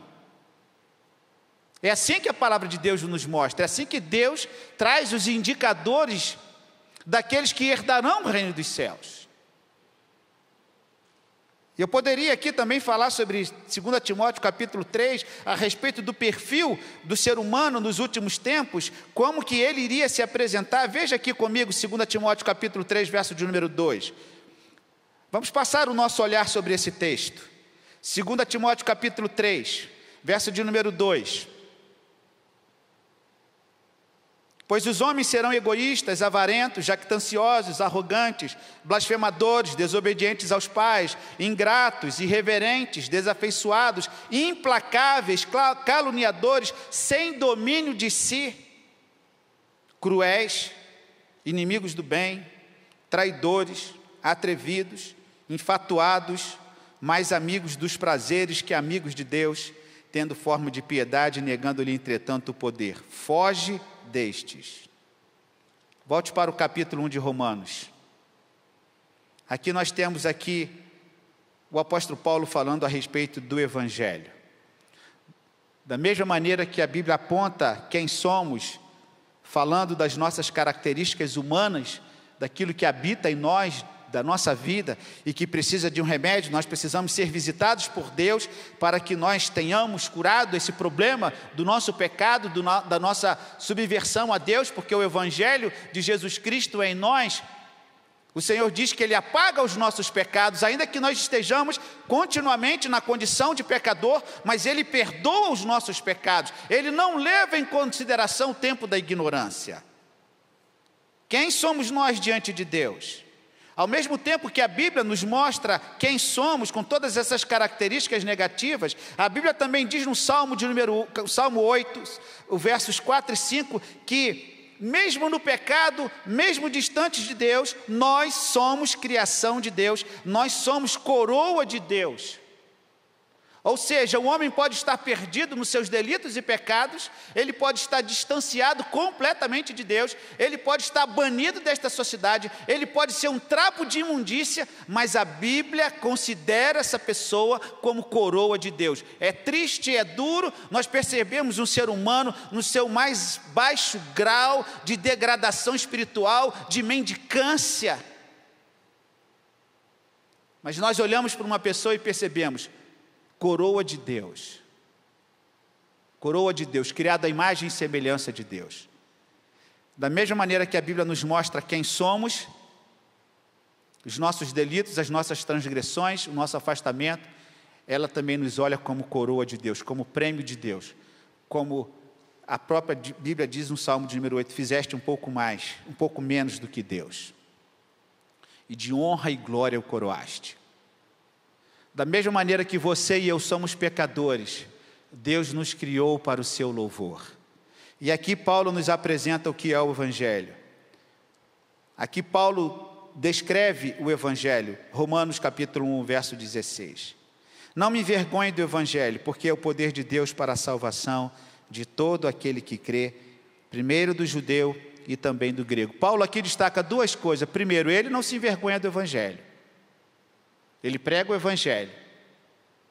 É assim que a palavra de Deus nos mostra, é assim que Deus traz os indicadores daqueles que herdarão o reino dos céus. Eu poderia aqui também falar sobre 2 Timóteo capítulo 3, a respeito do perfil do ser humano nos últimos tempos, como que ele iria se apresentar. Veja aqui comigo 2 Timóteo capítulo 3, verso de número 2. Vamos passar o nosso olhar sobre esse texto. 2 Timóteo capítulo 3, verso de número 2. Pois os homens serão egoístas, avarentos, jactanciosos, arrogantes, blasfemadores, desobedientes aos pais, ingratos, irreverentes, desafeiçoados, implacáveis, caluniadores, sem domínio de si, cruéis, inimigos do bem, traidores, atrevidos, infatuados, mais amigos dos prazeres que amigos de Deus, tendo forma de piedade, negando-lhe entretanto o poder. Foge destes. Volte para o capítulo 1 de Romanos. Aqui nós temos o apóstolo Paulo falando a respeito do Evangelho. Da mesma maneira que a Bíblia aponta quem somos, falando das nossas características humanas, daquilo que habita em nós, da nossa vida e que precisa de um remédio, nós precisamos ser visitados por Deus para que nós tenhamos curado esse problema do nosso pecado, da nossa subversão a Deus, porque o Evangelho de Jesus Cristo é em nós. O Senhor diz que Ele apaga os nossos pecados, ainda que nós estejamos continuamente na condição de pecador, mas Ele perdoa os nossos pecados, Ele não leva em consideração o tempo da ignorância. Quem somos nós diante de Deus? Ao mesmo tempo que a Bíblia nos mostra quem somos, com todas essas características negativas, a Bíblia também diz no Salmo 8, os versos 4 e 5, que mesmo no pecado, mesmo distantes de Deus, nós somos criação de Deus, nós somos coroa de Deus. Ou seja, o homem pode estar perdido nos seus delitos e pecados, ele pode estar distanciado completamente de Deus, ele pode estar banido desta sociedade, ele pode ser um trapo de imundícia, mas a Bíblia considera essa pessoa como coroa de Deus. É triste, é duro, nós percebemos um ser humano no seu mais baixo grau de degradação espiritual, de mendicância. Mas nós olhamos para uma pessoa e percebemos: coroa de Deus, criado à imagem e semelhança de Deus. Da mesma maneira que a Bíblia nos mostra quem somos, os nossos delitos, as nossas transgressões, o nosso afastamento, ela também nos olha como coroa de Deus, como prêmio de Deus, como a própria Bíblia diz no Salmo de número 8, fizeste um pouco menos do que Deus, e de honra e glória o coroaste. Da mesma maneira que você e eu somos pecadores, Deus nos criou para o seu louvor. E aqui Paulo nos apresenta o que é o Evangelho. Aqui Paulo descreve o Evangelho, Romanos capítulo 1, verso 16. Não me envergonhe do Evangelho, porque é o poder de Deus para a salvação de todo aquele que crê, primeiro do judeu e também do grego. Paulo aqui destaca duas coisas. Primeiro, ele não se envergonha do Evangelho. Ele prega o Evangelho,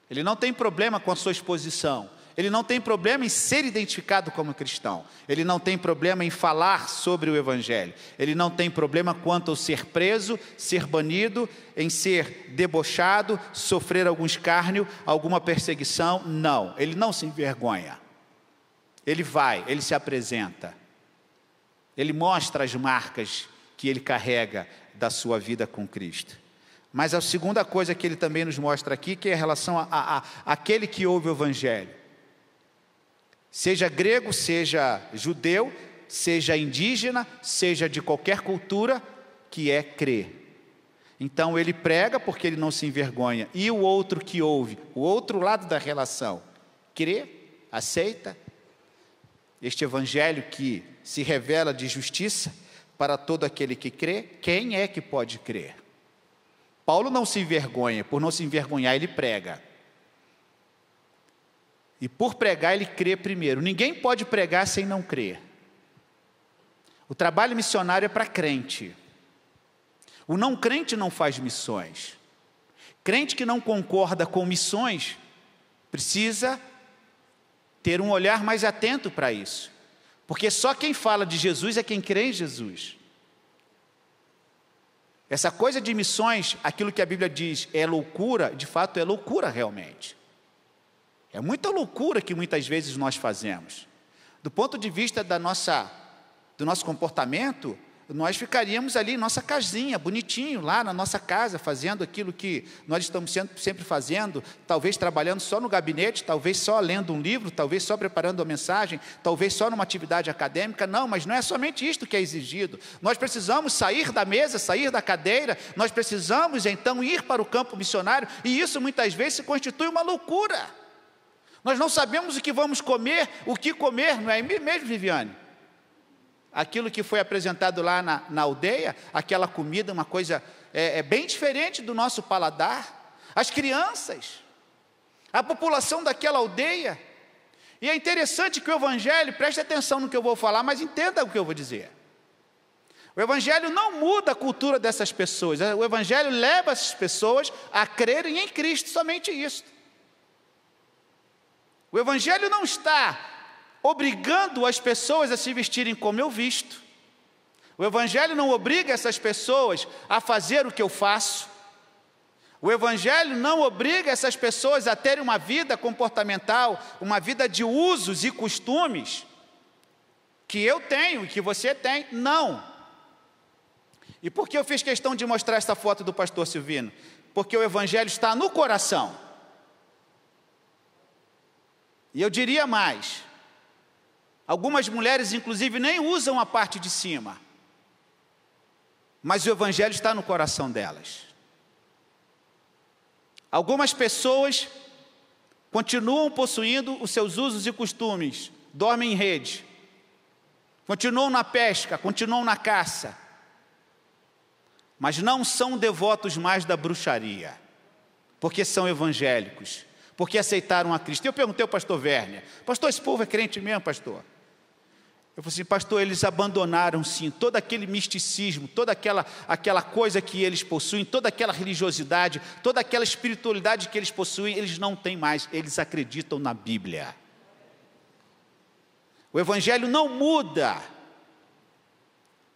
ele não tem problema com a sua exposição, ele não tem problema em ser identificado como cristão, ele não tem problema em falar sobre o Evangelho, ele não tem problema quanto ao ser preso, ser banido, em ser debochado, sofrer algum escárnio, alguma perseguição. Não, ele não se envergonha, ele vai, ele se apresenta, ele mostra as marcas que ele carrega da sua vida com Cristo. Mas a segunda coisa que ele também nos mostra aqui, que é em relação àquele que ouve o Evangelho. Seja grego, seja judeu, seja indígena, seja de qualquer cultura, que é crer. Então ele prega porque ele não se envergonha. E o outro que ouve, o outro lado da relação, crê, aceita este Evangelho que se revela de justiça para todo aquele que crê. Quem é que pode crer? Paulo não se envergonha, por não se envergonhar ele prega. E por pregar ele crê primeiro. Ninguém pode pregar sem não crer. O trabalho missionário é para crente. O não crente não faz missões. Crente que não concorda com missões precisa ter um olhar mais atento para isso. Porque só quem fala de Jesus é quem crê em Jesus. Essa coisa de missões, aquilo que a Bíblia diz é loucura, de fato é loucura realmente. É muita loucura que muitas vezes nós fazemos. Do ponto de vista do nosso comportamento, nós ficaríamos ali em nossa casinha, bonitinho, lá na nossa casa, fazendo aquilo que nós estamos sempre fazendo, talvez trabalhando só no gabinete, talvez só lendo um livro, talvez só preparando uma mensagem, talvez só numa atividade acadêmica. Não, mas não é somente isto que é exigido. Nós precisamos sair da mesa, sair da cadeira, nós precisamos então ir para o campo missionário, e isso muitas vezes se constitui uma loucura. Nós não sabemos o que vamos comer, o que comer, não é mesmo, Viviane? Aquilo que foi apresentado lá na aldeia, aquela comida, uma coisa bem diferente do nosso paladar. As crianças, a população daquela aldeia. E é interessante que o Evangelho, preste atenção no que eu vou falar, mas entenda o que eu vou dizer. O Evangelho não muda a cultura dessas pessoas. O Evangelho leva essas pessoas a crerem em Cristo, somente isso. O Evangelho não está obrigando as pessoas a se vestirem como eu visto. O Evangelho não obriga essas pessoas a fazer o que eu faço. O Evangelho não obriga essas pessoas a terem uma vida comportamental, uma vida de usos e costumes que eu tenho e que você tem. Não. E por que eu fiz questão de mostrar essa foto do pastor Silvino? Porque o Evangelho está no coração. E eu diria mais, algumas mulheres, inclusive, nem usam a parte de cima, mas o Evangelho está no coração delas. Algumas pessoas continuam possuindo os seus usos e costumes, dormem em rede, continuam na pesca, continuam na caça, mas não são devotos mais da bruxaria, porque são evangélicos, porque aceitaram a Cristo. E eu perguntei ao pastor Werner: pastor, esse povo é crente mesmo, pastor? Eu falei assim: pastor, eles abandonaram sim todo aquele misticismo, toda aquela coisa que eles possuem, toda aquela religiosidade, toda aquela espiritualidade que eles possuem, eles não têm mais, eles acreditam na Bíblia. O Evangelho não muda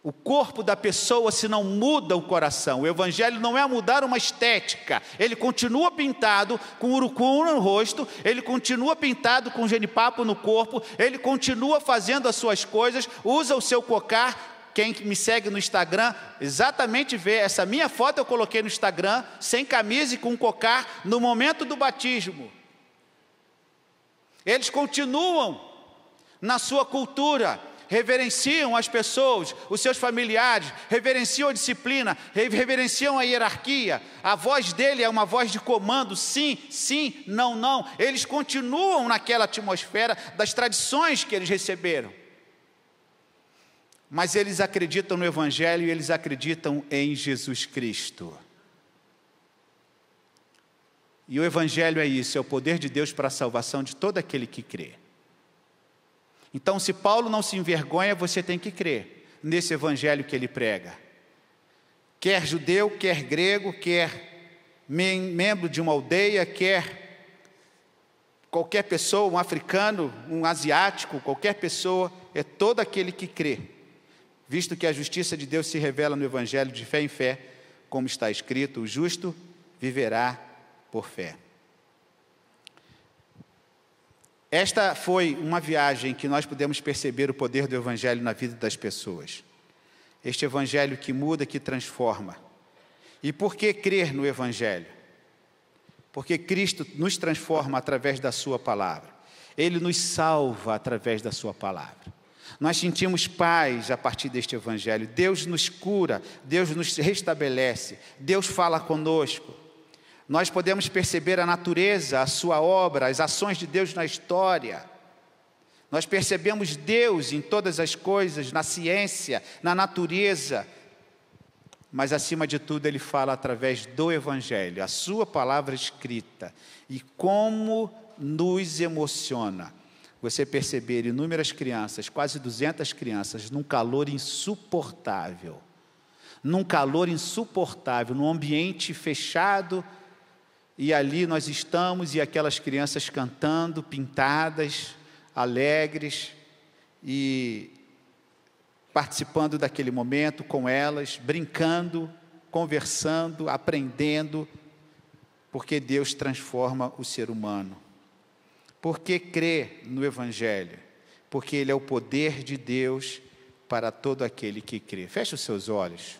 o corpo da pessoa se não muda o coração. O Evangelho não é mudar uma estética. Ele continua pintado com urucum no rosto, ele continua pintado com genipapo no corpo, ele continua fazendo as suas coisas, usa o seu cocar. Quem me segue no Instagram, exatamente vê, essa minha foto eu coloquei no Instagram, sem camisa e com cocar, no momento do batismo. Eles continuam na sua cultura, reverenciam as pessoas, os seus familiares, reverenciam a disciplina, reverenciam a hierarquia. A voz dele é uma voz de comando, sim, sim, não, não. Eles continuam naquela atmosfera das tradições que eles receberam. Mas eles acreditam no Evangelho e eles acreditam em Jesus Cristo. E o Evangelho é isso, é o poder de Deus para a salvação de todo aquele que crê. Então, se Paulo não se envergonha, você tem que crer nesse Evangelho que ele prega. Quer judeu, quer grego, quer membro de uma aldeia, quer qualquer pessoa, um africano, um asiático, qualquer pessoa, é todo aquele que crê. Visto que a justiça de Deus se revela no Evangelho de fé em fé, como está escrito: o justo viverá por fé. Esta foi uma viagem que nós pudemos perceber o poder do Evangelho na vida das pessoas. Este Evangelho que muda, que transforma. E por que crer no Evangelho? Porque Cristo nos transforma através da sua palavra. Ele nos salva através da sua palavra. Nós sentimos paz a partir deste Evangelho. Deus nos cura, Deus nos restabelece, Deus fala conosco. Nós podemos perceber a natureza, a sua obra, as ações de Deus na história. Nós percebemos Deus em todas as coisas, na ciência, na natureza. Mas, acima de tudo, Ele fala através do Evangelho, a sua palavra escrita. E como nos emociona você perceber inúmeras crianças, quase 200 crianças, num calor insuportável, num ambiente fechado, e ali nós estamos, e aquelas crianças cantando, pintadas, alegres, e participando daquele momento com elas, brincando, conversando, aprendendo, porque Deus transforma o ser humano. Porque crê no Evangelho? Porque ele é o poder de Deus para todo aquele que crê. Feche os seus olhos.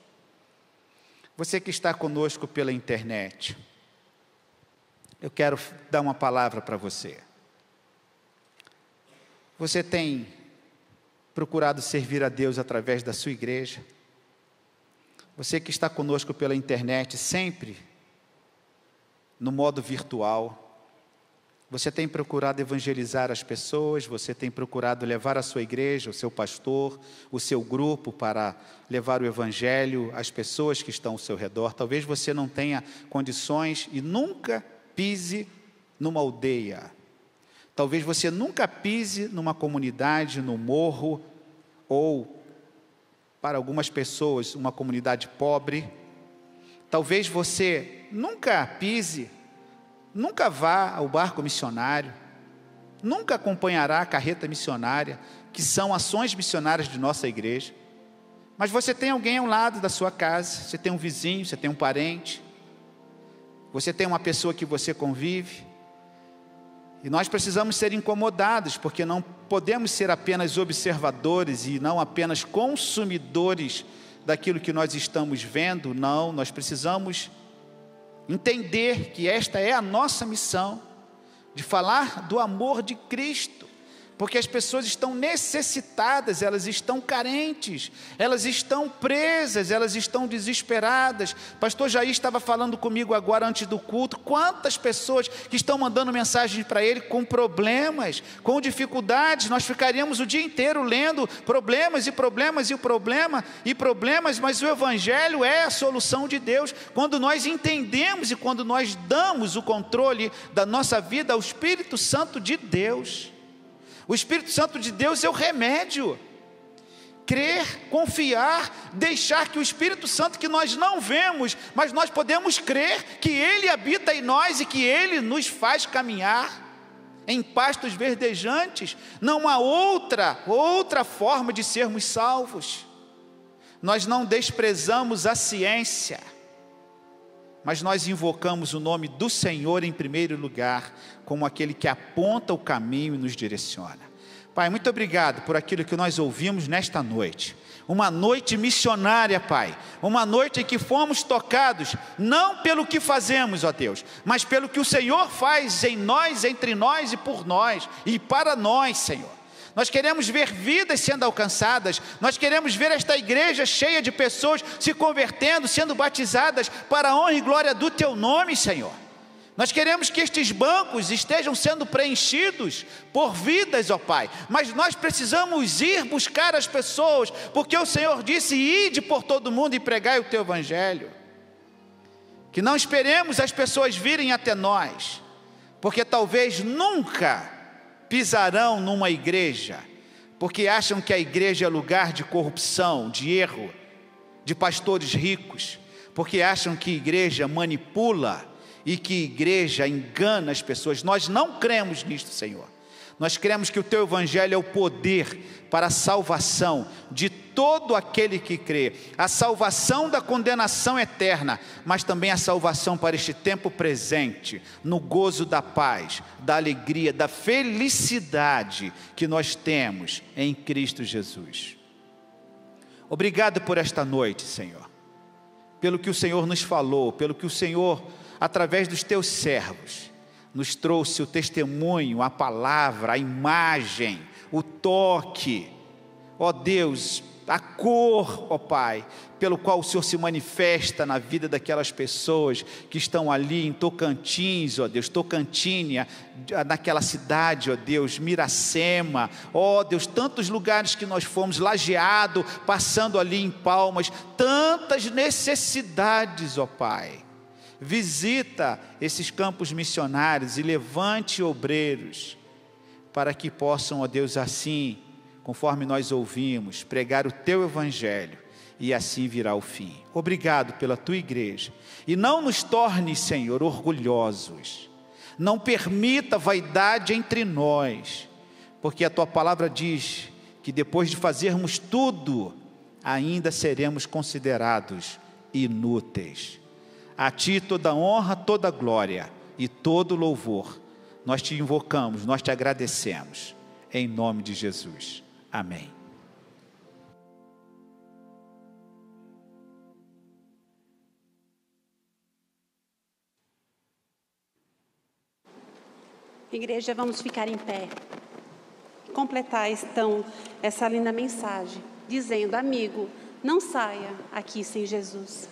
Você que está conosco pela internet, eu quero dar uma palavra para você. Você tem procurado servir a Deus através da sua igreja? Você que está conosco pela internet, sempre no modo virtual, você tem procurado evangelizar as pessoas, você tem procurado levar a sua igreja, o seu pastor, o seu grupo para levar o evangelho às pessoas que estão ao seu redor. Talvez você não tenha condições e nunca pise numa aldeia. Talvez você nunca pise numa comunidade, no morro, ou, para algumas pessoas, uma comunidade pobre. Talvez você nunca pise, nunca vá ao barco missionário, nunca acompanhará a carreta missionária, que são ações missionárias de nossa igreja. Mas você tem alguém ao lado da sua casa, você tem um vizinho, você tem um parente, você tem uma pessoa que você convive. E nós precisamos ser incomodados, porque não podemos ser apenas observadores e não apenas consumidores daquilo que nós estamos vendo. Não, nós precisamos entender que esta é a nossa missão, de falar do amor de Cristo, porque as pessoas estão necessitadas, elas estão carentes, elas estão presas, elas estão desesperadas. Pastor Jair estava falando comigo agora antes do culto, quantas pessoas que estão mandando mensagem para ele com problemas, com dificuldades. Nós ficaríamos o dia inteiro lendo problemas e problemas e problemas, mas o Evangelho é a solução de Deus. Quando nós entendemos e quando nós damos o controle da nossa vida ao Espírito Santo de Deus. O Espírito Santo de Deus é o remédio. Crer, confiar, deixar que o Espírito Santo, que nós não vemos, mas nós podemos crer que Ele habita em nós e que Ele nos faz caminhar em pastos verdejantes. Não há outra forma de sermos salvos. Nós não desprezamos a ciência, mas nós invocamos o nome do Senhor em primeiro lugar, como aquele que aponta o caminho e nos direciona. Pai, muito obrigado por aquilo que nós ouvimos nesta noite. Uma noite missionária, Pai. Uma noite em que fomos tocados, não pelo que fazemos, ó Deus, mas pelo que o Senhor faz em nós, entre nós e por nós, e para nós, Senhor. Nós queremos ver vidas sendo alcançadas, nós queremos ver esta igreja cheia de pessoas se convertendo, sendo batizadas para a honra e glória do Teu nome, Senhor. Nós queremos que estes bancos estejam sendo preenchidos por vidas, ó Pai, mas nós precisamos ir buscar as pessoas, porque o Senhor disse: ide por todo mundo e pregai o Teu Evangelho. Que não esperemos as pessoas virem até nós, porque talvez nunca pisarão numa igreja, porque acham que a igreja é lugar de corrupção, de erro, de pastores ricos, porque acham que a igreja manipula e que a igreja engana as pessoas. Nós não cremos nisto, Senhor. Nós cremos que o Teu Evangelho é o poder para a salvação de todo aquele que crê, a salvação da condenação eterna, mas também a salvação para este tempo presente, no gozo da paz, da alegria, da felicidade que nós temos em Cristo Jesus. Obrigado por esta noite, Senhor, pelo que o Senhor nos falou, pelo que o Senhor, através dos Teus servos, nos trouxe o testemunho, a palavra, a imagem, o toque, ó Deus, a cor, ó Pai, pelo qual o Senhor se manifesta na vida daquelas pessoas que estão ali em Tocantins, ó Deus, Tocantinha, naquela cidade, ó Deus, Miracema, ó Deus, tantos lugares que nós fomos, Lajeado, passando ali em Palmas, tantas necessidades, ó Pai. Visita esses campos missionários e levante obreiros para que possam, ó Deus, assim, conforme nós ouvimos, pregar o Teu Evangelho, e assim virá o fim. Obrigado pela Tua igreja, e não nos torne, Senhor, orgulhosos, não permita vaidade entre nós, porque a Tua palavra diz que depois de fazermos tudo, ainda seremos considerados inúteis. A Ti toda honra, toda glória e todo louvor. Nós Te invocamos, nós Te agradecemos, em nome de Jesus. Amém. Igreja, vamos ficar em pé. Completar, então, essa linda mensagem, dizendo: amigo, não saia aqui sem Jesus.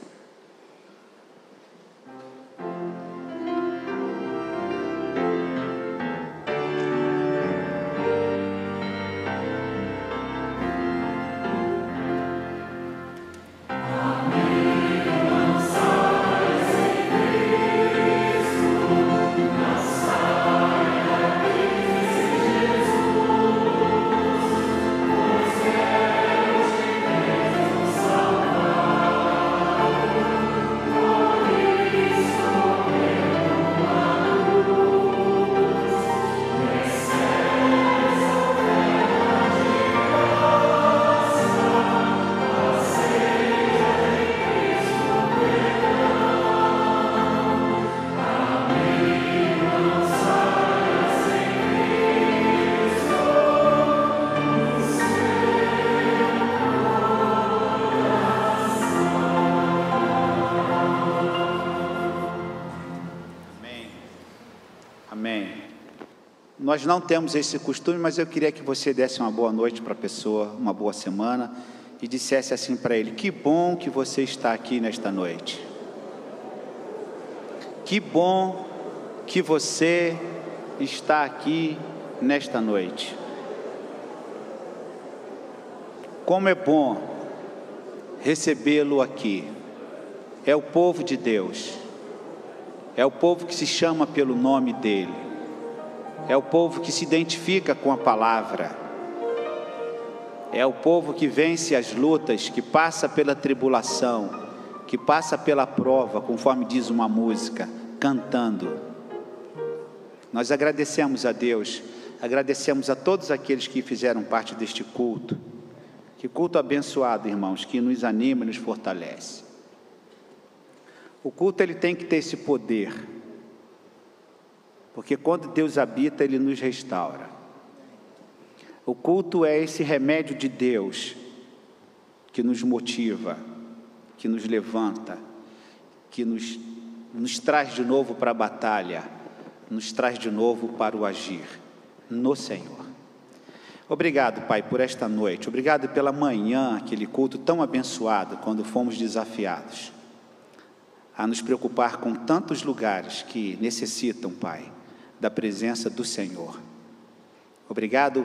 Nós não temos esse costume, mas eu queria que você desse uma boa noite para a pessoa, uma boa semana, e dissesse assim para ele: que bom que você está aqui nesta noite. Que bom que você está aqui nesta noite. Como é bom recebê-lo aqui. É o povo de Deus. É o povo que se chama pelo nome dele. É o povo que se identifica com a palavra. É o povo que vence as lutas, que passa pela tribulação, que passa pela prova, conforme diz uma música, cantando. Nós agradecemos a Deus, agradecemos a todos aqueles que fizeram parte deste culto. Que culto abençoado, irmãos, que nos anima e nos fortalece. O culto ele tem que ter esse poder. Porque quando Deus habita, Ele nos restaura. O culto é esse remédio de Deus que nos motiva, que nos levanta, que nos traz de novo para a batalha, nos traz de novo para o agir no Senhor. Obrigado, Pai, por esta noite. Obrigado pela manhã, aquele culto tão abençoado, quando fomos desafiados a nos preocupar com tantos lugares que necessitam, Pai, da presença do Senhor. Obrigado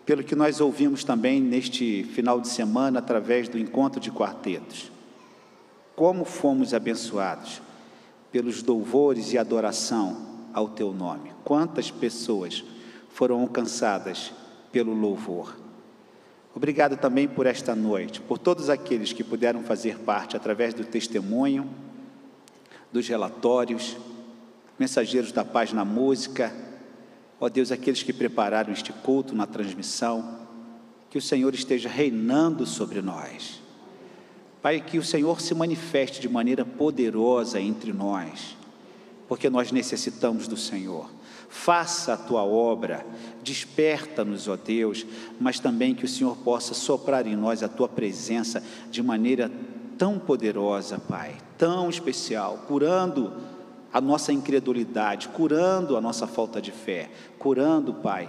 pelo que nós ouvimos também neste final de semana através do encontro de quartetos. Como fomos abençoados pelos louvores e adoração ao Teu nome. Quantas pessoas foram alcançadas pelo louvor. Obrigado também por esta noite, por todos aqueles que puderam fazer parte através do testemunho, dos relatórios, mensageiros da paz na música, ó Deus, aqueles que prepararam este culto na transmissão, que o Senhor esteja reinando sobre nós. Pai, que o Senhor se manifeste de maneira poderosa entre nós, porque nós necessitamos do Senhor. Faça a Tua obra, desperta-nos, ó Deus, mas também que o Senhor possa soprar em nós a Tua presença de maneira tão poderosa, Pai, tão especial, curando a nossa incredulidade, curando a nossa falta de fé, curando, Pai,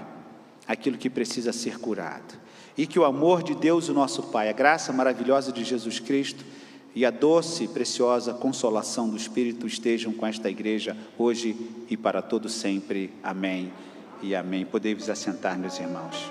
aquilo que precisa ser curado. E que o amor de Deus, o nosso Pai, a graça maravilhosa de Jesus Cristo e a doce e preciosa consolação do Espírito estejam com esta igreja hoje e para todo sempre. Amém e amém. Podei-vos assentar, meus irmãos.